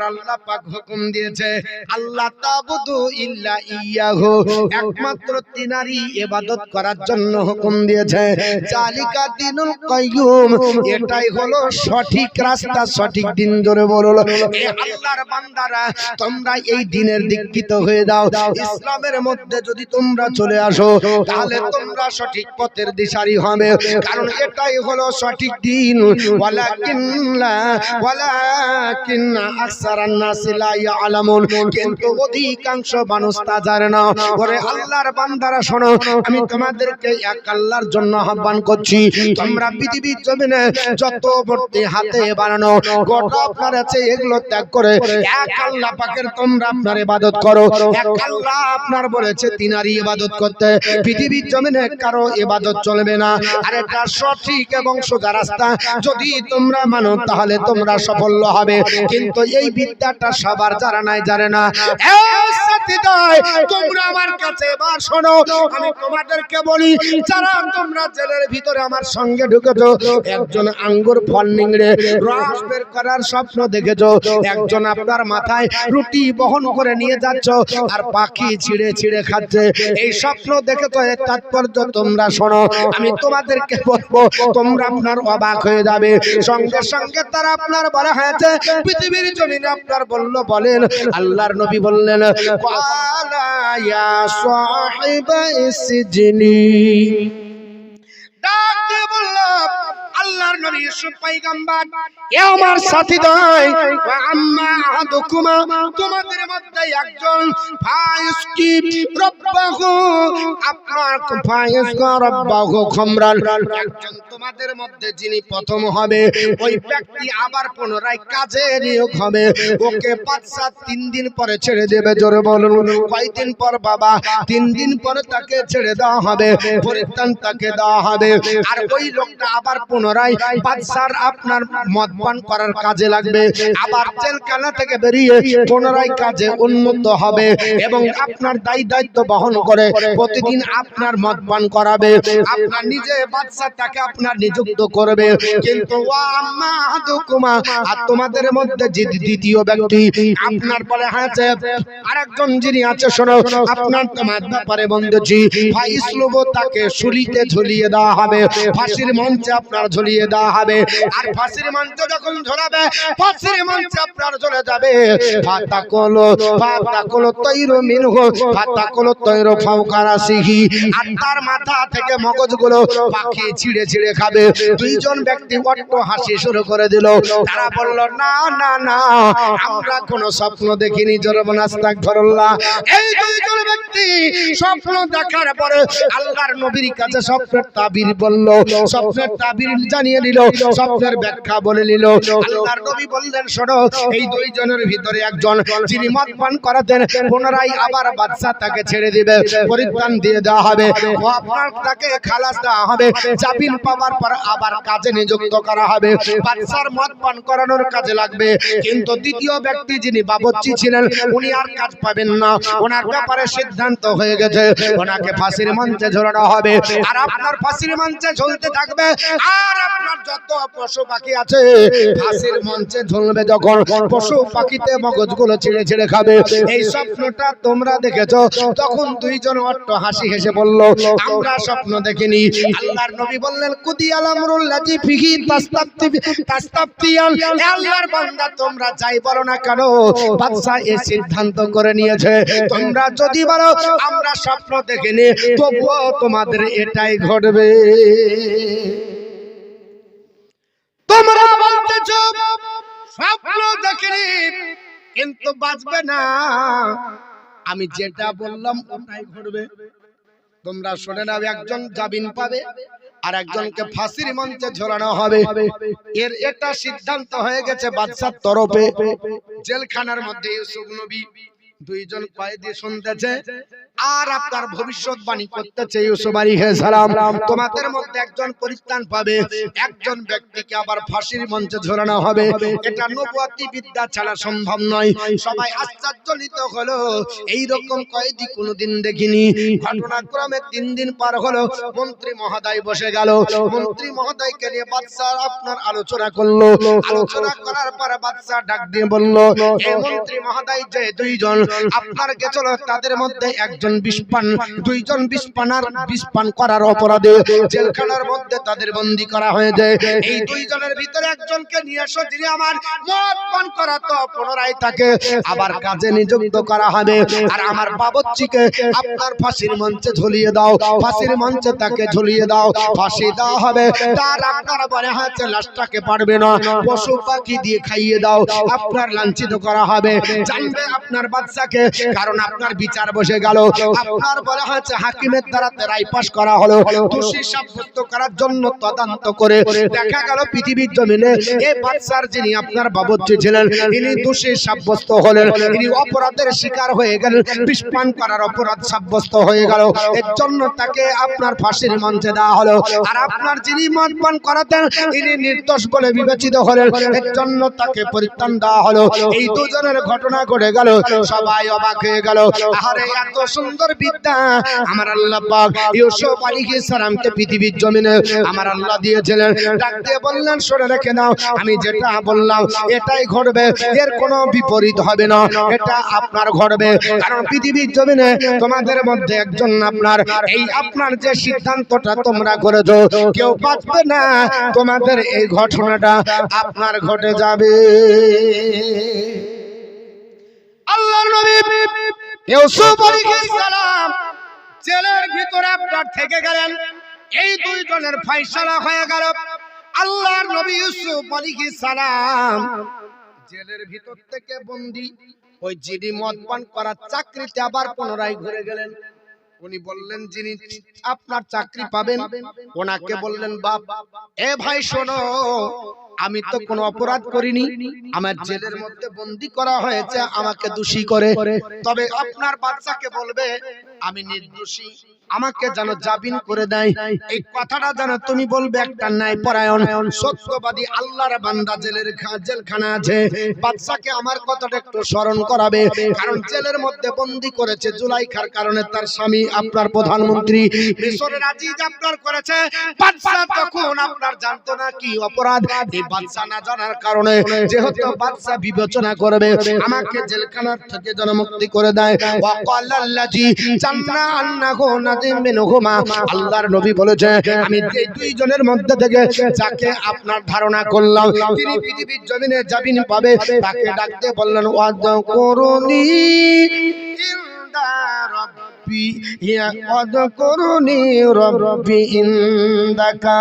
আল্লাহ পাক হুকুম দিয়েছে আল্লাহ তাবুদু ইল্লা ইয়াহু, একমাত্র তিনারই ইবাদত করার জন্য হুকুম দিয়েছে। জালিকা দিনুল কাইয়ুম, এটাই হলো সঠিক রাস্তা, সঠিক দিন। ধরে বলো এ আল্লাহর বান্দারা, তোমরা এই দিনের দীক্ষিত হয়ে দাও। ইসলামের মধ্যে যদি তোমরা চলে আসো, তাহলে তোমরা সঠিক পথের দিশারি হবে, কারণ এটাই হলো সঠিক দিন। ওয়ালাকিন্না আকসারান নাসি লা ইয়ালামুন, কিন্তু অধিকাংশ মানুষ তা জানে না। ওরে আল্লাহর বান্দারা শোনো, আমি তোমাদেরকে এক আল্লাহর জন্য আহ্বান করছি। তোমরা পৃথিবীর জমিনে যত বর্তি হাতে বানানো গোটা আপনার আছে, এগুলো ত্যাগ করে এক আল্লাহ পাকের তোমরা আপনার ইবাদত করো। এক আল্লাহ আপনার বলেছে তিনারই ইবাদত করতে, পৃথিবীর জমিনে কারো ইবাদত চলবে না। আর এটা সঠিক এবং সোজা রাস্তা, যদি তোমরা মানো তাহলে তোমরা সফল হবে। কিন্তু এই বিদ্যাটা সবার জানা নাই, জানে না। তোমরা আমার কাছে এবার শোনো, আমি তোমাদেরকে বলি, যারা তোমরা জেলের ভিতরে আমার সঙ্গে ঢুকেছো, একজন আঙ্গুর ফল নিংড়ে রস বের করার স্বপ্ন দেখেছো, একজন আপনার মাথায় রুটি বহন করে নিয়ে যাচ্ছ আর পাখি ছিঁড়ে ছিঁড়ে খাচ্ছে, এই স্বপ্ন দেখেছো। এর তাৎপর্য তোমরা শোনো, আমি তোমাদেরকে বলবো, তোমরা আপনার অবাক হয়ে যাবে। সঙ্গে সঙ্গে তারা আপনার বলা হয়েছে পৃথিবীর জমিনে আপনার বলেন আল্লাহর নবী বললেন, ক্বালা ইয়া সাহিবাইস সিজনি, ডাক দিয়ে বলল আল্লাহর নবী ইউসুফ পয়গম্বর, এ আমার সাথীদ্বয়, ওয়া আম্মা আহাদুকুমা, তোমাদের মধ্যে একজন ফায়ুসকি রব্বাহু, আপনার ফায়ুসকা রব্বাহু খামরান, একজন তোমাদের মধ্যে যিনি প্রথম হবে, ওই ব্যক্তি আবার পুনরায় কাজে নিয়োগ হবে। ওকে বাদশা 3 দিন পরে ছেড়ে দেবে। জোরে বলুন কয়দিন পর বাবা? 3 দিন পরে তাকে ছেড়ে দেওয়া হবে, পরিত্রাণ তাকে দেওয়া হবে। আর ওই লোকটা আবার পুনরায় বাদশার আপনার মদ পান করার কাজে লাগবে, আবার জেলখানা থেকে বেরিয়ে পুনরায় কাজে উন্নত হবে এবং আপনার দায়িত্ব বহন করে প্রতিদিন আপনার মদ পান করাবে। আপনার নিজে বাদশা তাকে আপনার নিযুক্ত করবে। কিন্তু ওয়া আম্মা আহাদুকুমা, আর তোমাদের মধ্যে যে দ্বিতীয় ব্যক্তি আপনার বলে আছে, আরেকজন যিনি আছে, শোনো আপনার তোমার ব্যাপারে বন্ধুজি, ফাইসলুবু, তাকে শুলিতে ঝুলিয়ে দেওয়া হবে, ফাঁসির মঞ্চে আপনার ঝুলিয়ে দেওয়া হবে। আর ফাঁসির মঞ্চ যখন ঝোলাবে, ফাঁসির মঞ্চে আপনার চলে যাবে, ফাতাকুলু তাইরু মিনহু, ফাতাকুলু তাইরু ফাওকা রাসিহি, আর তার মাথা থেকে মগজগুলো পাখি ছিঁড়ে ছিঁড়ে খাবে। দুইজন ব্যক্তি অট্ট হাসি শুরু করে দিল। তারা বলল, না না না, আমরা কোনো স্বপ্ন দেখিনি। জোরবন আস্তাগফিরুল্লাহ। এই দুইজন ব্যক্তি স্বপ্ন দেখার পরে আল্লাহর নবীর কাছে স্বপ্নের তাবির বলল, স্বপ্নের তাবির জানিয়ে দিল, স্বপ্নের ব্যাখ্যা বলে নিল। আল্লাহর নবী বললেন, শোনো, এই দুইজনের ভিতরে একজন যিনি মদ পান করাতেন, পুনরায় আবার বাদশা তাকে ছেড়ে দিবে, পরিত্রাণ দিয়ে দেওয়া হবে, ও আপনার তাকে খালাস দেওয়া হবে, জামিন পাওয়ার পর আবার কাজে নিযুক্ত করা হবে, বাদশার মদ পান করানোর কাজে লাগবে। কিন্তু দ্বিতীয় ব্যক্তি যিনি বাবুর্চি ছিলেন, উনি আর কাজ পাবেন না, ওনার ব্যাপারে সিদ্ধান্ত হয়ে গেছে ওনাকে ফাঁসির মঞ্চে ঝোলানো হবে। আর আপনার ফাঁসির মঞ্চে ঝুলতে থাকবে, আর আপনার যত পশু পাখি আছে ফাঁসির মঞ্চে ঝুলবে। যখন পশু পাখিতে মগজগুলো ছিঁড়ে ছিঁড়ে খাবে, এই স্বপ্নটা তোমরা দেখেছো? তখন দুইজন অট্ট হাসি হেসে বলল, আমরা স্বপ্ন দেখিনি। আল্লাহর নবী বললেন, কুদি আলামরুল্লাহি ফিহি তাস্তাফতিয়ান। হে আল্লাহর বান্দা, তোমরা যাই বলো না কেন, বাদশা এই সিদ্ধান্ত করে নিয়েছে, তোমরা যদি বলো আমরা স্বপ্ন দেখিনি, তবুও তোমাদের এটাই ঘটবে। তোমরা বলতেছো স্বপ্ন দেখিনি কিন্তু বাঁচবে না, আমি যেটা বললাম ওটাই ঘটবে। তোমরা শুনে নাও, একজন জামিন পাবে আর একজনকে ফাঁসির মঞ্চে ঝোলানো হবে। এটা সিদ্ধান্ত হয়ে গেছে বাদশার তরফে। জেলখানার মধ্যে ইউসুফ নবী দুইজন কয়েদি শুনতেছে আর আপনার ভবিষ্যৎবাণী করতেছে, ইউসুফ আলাইহিস সালাম তোমাদের মধ্যে একজন পরিত্রাণ পাবে, একজন ব্যক্তিকে আবার ফাঁসির মঞ্চে ঝোলানো হবে। এটা নবুয়তি বিদ্যা ছাড়া সম্ভব নয়। সবাই আশ্চর্যজনিত হলো, এই রকম কয়েদি কোনোদিন দেখিনি। ঘটনাক্রমে 3 দিন পার হলো, মন্ত্রী মহোদয় বসে গেল। মন্ত্রী মহোদয়কে নিয়ে বাদশা আপনার আলোচনা করলো। আলোচনা করার পর বাদশা ডাক দিয়ে বলল, এই মন্ত্রী মহোদয় যে দুইজন আপনার গেছিল, তাদের মধ্যে একজন বিষপান, দুইজন বিষপান করার অপরাধে জেলখানার মধ্যে তাদের বন্দী করা হয়েছে। এই দুইজনের ভিতরে একজনকে নিয়ে এসো, যিনি আমার মদ পান করাতো, পুনরায় তাকে আবার কাজে নিযুক্ত করা হবে। আর আমার বাবুর্চিকে আপনার ফাঁসির মঞ্চে ঝুলিয়ে দাও, ফাঁসির মঞ্চে তাকে ঝুলিয়ে দাও, ফাঁসি দেওয়া হবে। তার আপনারা বলে হচ্ছে লাশটাকে পারবে না, পশু পাখি দিয়ে খাইয়ে দাও, আপনার লাঞ্ছিত করা হবে। জানবে আপনার বাচ্চাকে, কারণ আপনার বিচার বসে গেল। আপনার বলা হচ্ছে হাকিমের দ্বারা রায় পাস করা হলো, দোষী সাব্যস্ত করার জন্য তদন্ত করে দেখা গেল পৃথিবীর জমিনে এই বাদশার যিনি আপনার বাবুর্চি ছিলেন, ইনি দোষী সাব্যস্ত হলেন, ইনি অপরাধের শিকার হয়ে গেলেন, বিষপান করার অপরাধ সাব্যস্ত হয়ে গেল। এর জন্য তাকে আপনার ফাঁসির মঞ্চে দেওয়া হলো। আর আপনার যিনি মদ পান করাতেন, ইনি নির্দোষ বলে বিবেচিত হলেন, এর জন্য তাকে পরিত্রাণ দেওয়া হলো। এই দুজনের ঘটনা ঘটে গেল, সবাই অবাক হয়ে গেল। আরে এত সুন্দর বিদ্যা আমার আল্লাহ পাক ইউসুফ আলাইহিস সালামকে পৃথিবীর জমিনে আমার আল্লাহ দিয়েছিলেন। ডাক দিয়ে বললেন, শুনে রেখে নাও, আমি যেটা বললাম এটাই ঘটবে, এর কোনো বিপরীত হবে না, এটা আপনার ঘটবে। কারণ পৃথিবীর জমিনে তোমাদের মধ্যে একজন আপনার এই আপনার যে সিদ্ধান্তটা তোমরা করেছো, কেউ বাঁচবে না, তোমাদের এই ঘটনাটা আপনার ঘটে যাবে। আল্লাহর নবী ইউসুফ আলাইহিস সালাম জেলের ভিতরে আপনার থেকে গেলেন। এই দুইজনের ফয়সালা হয়ে গেল। আল্লাহর নবী ইউসুফ আলাইহিস সালাম জেলের ভিতর থেকে বন্দী, ওই যিনি মদ পান করার চাকরিতে আবার পুনরায় ঘুরে গেলেন। উনি বললেন, যিনি আপনার চাকরি পাবেন, ওনাকে বললেন, বাপ এ ভাই শোনো, আমি তো কোনো অপরাধ করিনি, আমার জেলের মধ্যে বন্দী করা হয়েছে আমাকে দোষী করে, তবে আপনার বাচ্চাকে বলবে আমি নির্দোষী, আমাকে যেন জামিন করে দেয়। এই কথাটা যেন তুমি বলবে একটা ন্যায় পরায়ণ সত্যবাদী আল্লাহর বান্দা জেলখানা আছে, বাচ্চাকে আমার কথাটা একটু স্মরণ করাবে। কারণ জেলের মধ্যে বন্দী করেছে জুলাইখার কারণে, তার স্বামী আপনার প্রধানমন্ত্রী মিশরের আজিজ আপনার করেছে। বাচ্চা তখন আপনার জানতো না কি অপরাধ, এই বাচ্চা না জানার কারণে যেহেতু বাচ্চা বিবেচনা করবে আমাকে জেলখানার থেকে যেন মুক্তি করে দেয়। ওয়াকাল্লাল্লাযী জান্না আন্নাহু নাযিম মিনহুমা, আল্লাহর নবী বলেছে, আমি এই দুইজনের মধ্যে থেকে যাকে আপনার ধারণা করলাম তিনি পৃথিবীর জমিনে জামিন পাবে, তাকে ডাকতে বললেন, ওয়াযকুরুনি ইনদা রাব্বি ওয়াযকুরুনি রাব্বি ইনদাকা।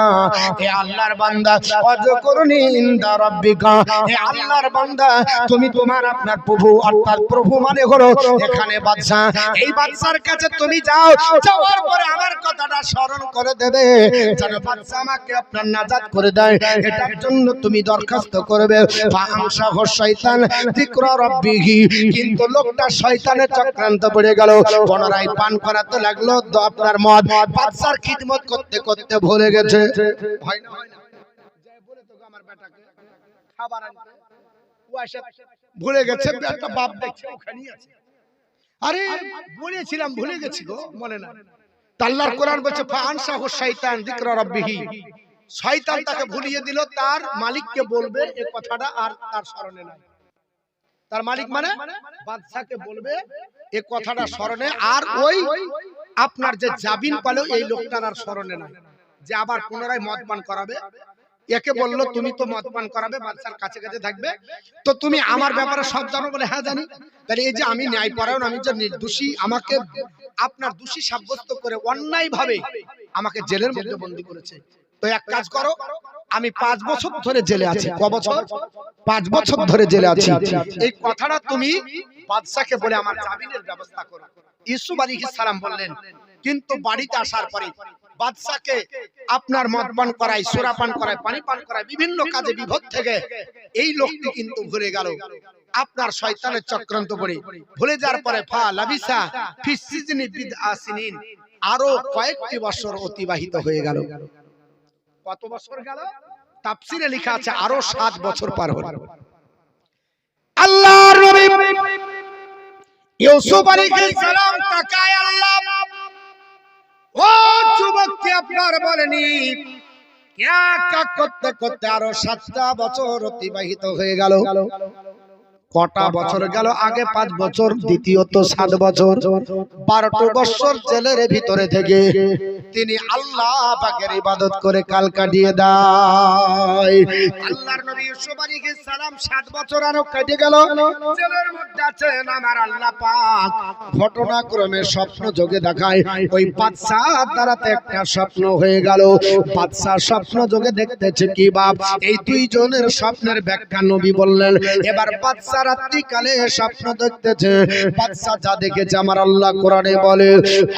হে আল্লাহর বান্দা, ওয়াযকুরুনি ইনদা রাব্বিকা, হে আল্লাহর বান্দা তুমি তোমার আপনার প্রভু, অর্থাৎ প্রভু মানে হলো এখানে বাদশা, এই বাদশার কাছে তুমি যাও, যাওয়ার পরে আমার কথাটা স্মরণ করে দেবে যেন বাদশা আমাকে আপনার নাজাত করে দেয়। এটার জন্য তুমি দরখাস্ত করবে। ফাআনশাহু শাইতান যিকরা রাব্বিহি, কিন্তু লোকটা শয়তানের চক্রান্ত পড়ে গেল, পুনরায় পান করাতে লাগলো আপনার মদ, বাদশার খিদমত করতে করতে ভুলে গেছে। হয় না হয় না, যাই বলে তো আমার বেটাকে খাবার আনতে, ও এসে ভুলে গেছে, একটা বাপ দেখছে ওখানেই আছে, আরে বলেছিলাম ভুলে গেছি গো, মনে না। আল্লাহর কোরআন বলছে ফাআনসাহু শাইতান যিকরা রাব্বিহি, শয়তান তাকে ভুলিয়ে দিল তার মালিককে বলবে এই কথাটা, আর তার স্মরণে নাই। তার মালিক মানে বাদশাকে বলবে এই কথাটা স্মরণে, আর ওই আপনার যে জাবিন পালো এই লোকটার আর স্মরণে নাই, যে আবার পুনরায় মদ পান করাবে। একে বললো তুমি তো মদ পান করাবে, বাদশার কাছে কাছে থাকবে, তো তুমি আমার ব্যাপারে সব জানো? বলে হ্যাঁ জানি। তাহলে এই যে আমি ন্যায়পরায়ণ, আমি যে নির্দোষী, আমাকে আপনার দোষী সাব্যস্ত করে অন্যায় ভাবে আমাকে জেলের মধ্যে বন্দী করেছে। তো এক কাজ করো, আমি 5 বছর ধরে জেলে আছি। ক বছর? 5 বছর ধরে জেলে আছি। এই কথাটা তুমি বাদশাকে বলে আমার জামিনের ব্যবস্থা করো। ইউসুফ আলাইহিস সালাম বললেন, কিন্তু বাড়িতে আসার পরে বাদশাকে আপনার মদ পান করায়, সোরা পান করায়, পানি পান করায়, বিভিন্ন কাজে বিভদ থেকে এই লোকটি কিন্তু ভুলে গেল আপনার শয়তানের চক্রান্ত করে। ভুলে যাওয়ার পরে ফা লাবিসা ফি সিজনি বিদআ সিনিন, আরো কয়েকটি বছর অতিবাহিত হয়ে গেল। কত বছর গেল? তাফসিরে লেখা আছে আরো 7 বছর পার হলো। আল্লাহর নবী ইউসুফ আলাইহিস সালাম তাকায়, আল্লাহ ও যুবককে আপনার বলেনি কা করতে করতে আরো 7টা বছর অতিবাহিত হয়ে গেল। কটা বছর গেল? আগে 5 বছর, দ্বিতীয়ত 7 বছর, 12টা বছর জেলের ভিতরে থেকে তিনি আল্লাহ পাকের ইবাদত করে কাল কাটিয়ে দেয়। আল্লাহর নবী ইউসুফ আলাইহিস সালাম 7 বছর আরো কেটে গেল, জেলের মধ্যে আছেন। আমার আল্লাহ পাক ঘটনাক্রমে স্বপ্ন যোগে দেখায় ওই বাদশা দ্বারাতে একটা স্বপ্ন হয়ে গেল। বাদশা স্বপ্ন যোগে দেখতেছে কি বাপ, এই দুইজনের স্বপ্নের ব্যাখ্যা নবী বললেন। এবার বাদশা রাত্রিকালে স্বপ্ন দেখতেছে, বাদশা যা দেখেছে আমার আল্লাহ কোরআনে বলে,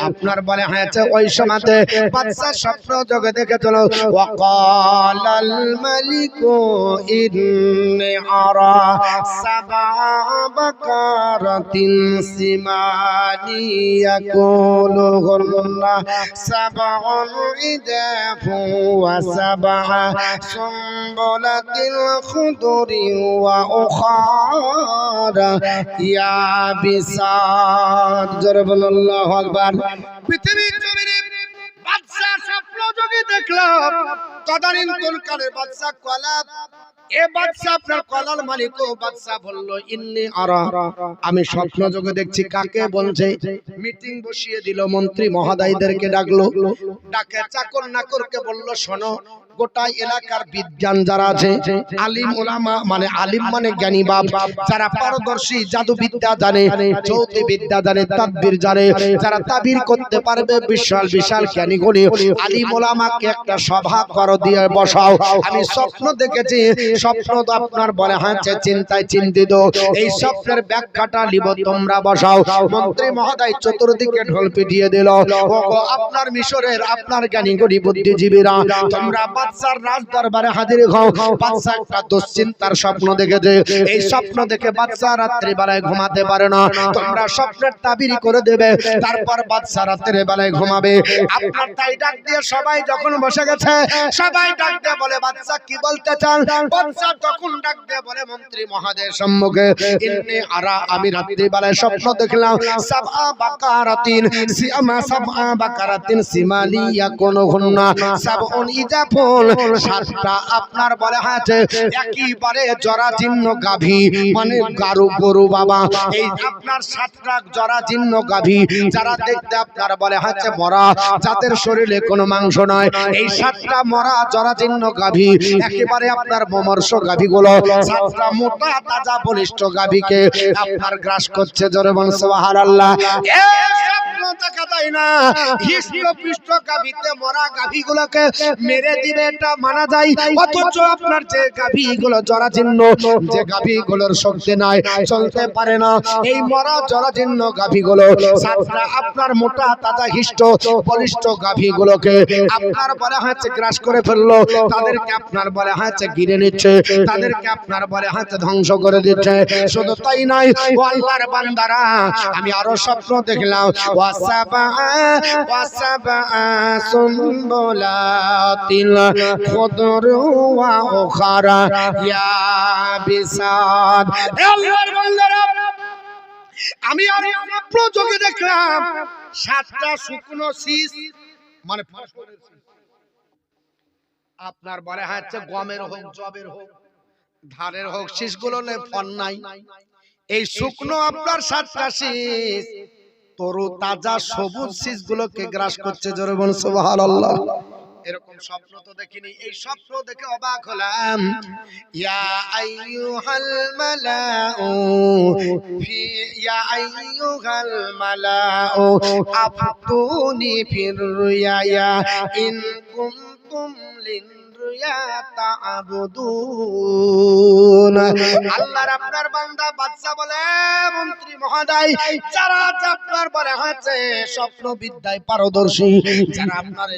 আপনার বলে হয়েছে ওই সময়তে বাদশা স্বপ্ন যোগে দেখেছিল ওয়াকালাল মালিকু ইন্নী আরা সাবা বাকারাতিন সিমানি ইয়াকুলুহুন্না সাবউন ইদাফু ওয়া সাবা সুম্বুলাতিল খুদুরি ওয়া উখারা ইয়াবিসাত। জোরে বলুন আল্লাহু আকবার। পৃথিবীর জমিনে বাদশা স্বপ্ন যোগে দেখলাম, তদানীন্তন কালের বাদশা কলাব। এ বাদশা আপনার কলার মালিক, ও বাদশা বলল ইন্নী আরা, আমি স্বপ্ন যোগে দেখছি। কাকে বলছে? মিটিং বসিয়ে দিল, মন্ত্রী মহোদয়দেরকে ডাকলো, ডাকে চাকর নাকরকে বলল শোনো, গোটা এলাকার বিজ্ঞান যারা আছে, আলিম ওলামা মানে আলিম মানে জ্ঞানী বাপ, যারা পারদর্শী, জাদু বিদ্যা জানে, জ্যোতি বিদ্যা জানে, তাদবির জানে, যারা তাবির করতে পারবে, বিশাল বিশাল জ্ঞানী গুণী আলিম ওলামাকে একটা সভা করো দিয়ে বসাও। আমি স্বপ্ন দেখেছি, স্বপ্ন তো আপনার বলে হাঁচে চিন্তায় চিন্তিত, এই স্বপ্নের ব্যাখ্যাটা লিব, তোমরা বসাও। মন্ত্রী মহোদয় চতুর্দিকে ঢোল পিটিয়ে দিল, ওগো আপনার মিশরের আপনার জ্ঞানী গুণী বুদ্ধিজীবীরা, তোমরা বাদশার রাজ দরবারে হাজির হও। বাদশা একটা দুশ্চিন্তার স্বপ্ন দেখেছে, এই স্বপ্ন দেখে বাদশা রাত্রি বেলায় ঘুমাতে পারে না। তোমরা স্বপ্নের তাবির করে দেবে, তারপর বাদশা রাত্রি বেলায় ঘুমাবে। আপনার তাই ডাক দিয়ে সবাই যখন বসে গেছে, সবাই ডাক দিয়ে বলে বাদশা কি বলতে চান? বাদশা তখন ডাক দিয়ে বলে মন্ত্রী মহোদয়ের সম্মুখে, ইন্নী আরা, আমি রাত্রি বেলায় স্বপ্ন দেখলাম সাবআ বাকারাতিন সাবআ বাকারাতিন সিমালিয়া কোনহুন্না সাবউন ইজাফুন, 7টা আপনার বলে আছে একেবারে জরাজীর্ণ গাভী, মানে গারু গরু বাবা, এই আপনার 7টা জরাজীর্ণ গাভী, যারা দেখতে আপনার বলে আছে মরা, যাদের শরীরে কোনো মাংস নয়, এই 7টা মরা জরাজীর্ণ গাভী, একেবারে আপনার মমর্ষ গাভীগুলো 7টা মোটা তাজা বলিষ্ঠ গাভীকে আপনার গ্রাস করছে। জোরে বলুন সুবহানাল্লাহ। দেখা যায় না, হৃষ্টপুষ্ট গাভীতে মরা গাভীগুলোকে মেরে দিবে এটা মানা যায়, অথচ আপনার যে গাভীগুলো জরাজীর্ণ, যে গাভীগুলোর শক্তি নাই, চলতে পারে না, এই মরা জরাজীর্ণ গাভীগুলো 7টা আপনার মোটা তাজা হৃষ্ট বলিষ্ঠ গাভীগুলোকে আপনার বলে হচ্ছে গ্রাস করে ফেললো, তাদেরকে আপনার বলে হচ্ছে গিরে নিচ্ছে, তাদেরকে আপনার বলে হচ্ছে ধ্বংস করে দিচ্ছে। শুধু তাই নয়, ও আল্লাহর বান্দারা, আমি আরো স্বপ্ন দেখলাম ওয়াসাবা সুম্বুলাতিল খুদরু ওয়া উখারা ইয়াবিসাত। আল্লাহর বান্দারা, আমি আর স্বপ্ন চোখে দেখলাম 7টা শুকনো শীষ, মানে ফসলের শীষ। আপনার বলে হচ্ছে গমের হোক, জবের হোক, ধানের হোক, শীষগুলো নেই, ফল নাই। এই শুকনো আপনার 7টা শীষ তরু তাজা সবুজ শীষগুলোকে গ্রাস করছে। জোরে বলুন সুবহানাল্লাহ। এরকম স্বপ্ন তো দেখিনি। এই স্বপ্ন দেখে অবাক হলাম। ইয়া আইয়ুহাল মালাউ ফি ইয়া আইয়ুহাল মালাউ আফতুনি ফির রুয়ায়া ইন কুনতুম লিন রুয়া তা'বুদুন। আল্লাহর আপনার বান্দা বাদশা বলে, মন্ত্রী মহোদয়, যারা আপনার বলে হচ্ছে স্বপ্ন বিদ্যায় পারদর্শী, যারা আপনার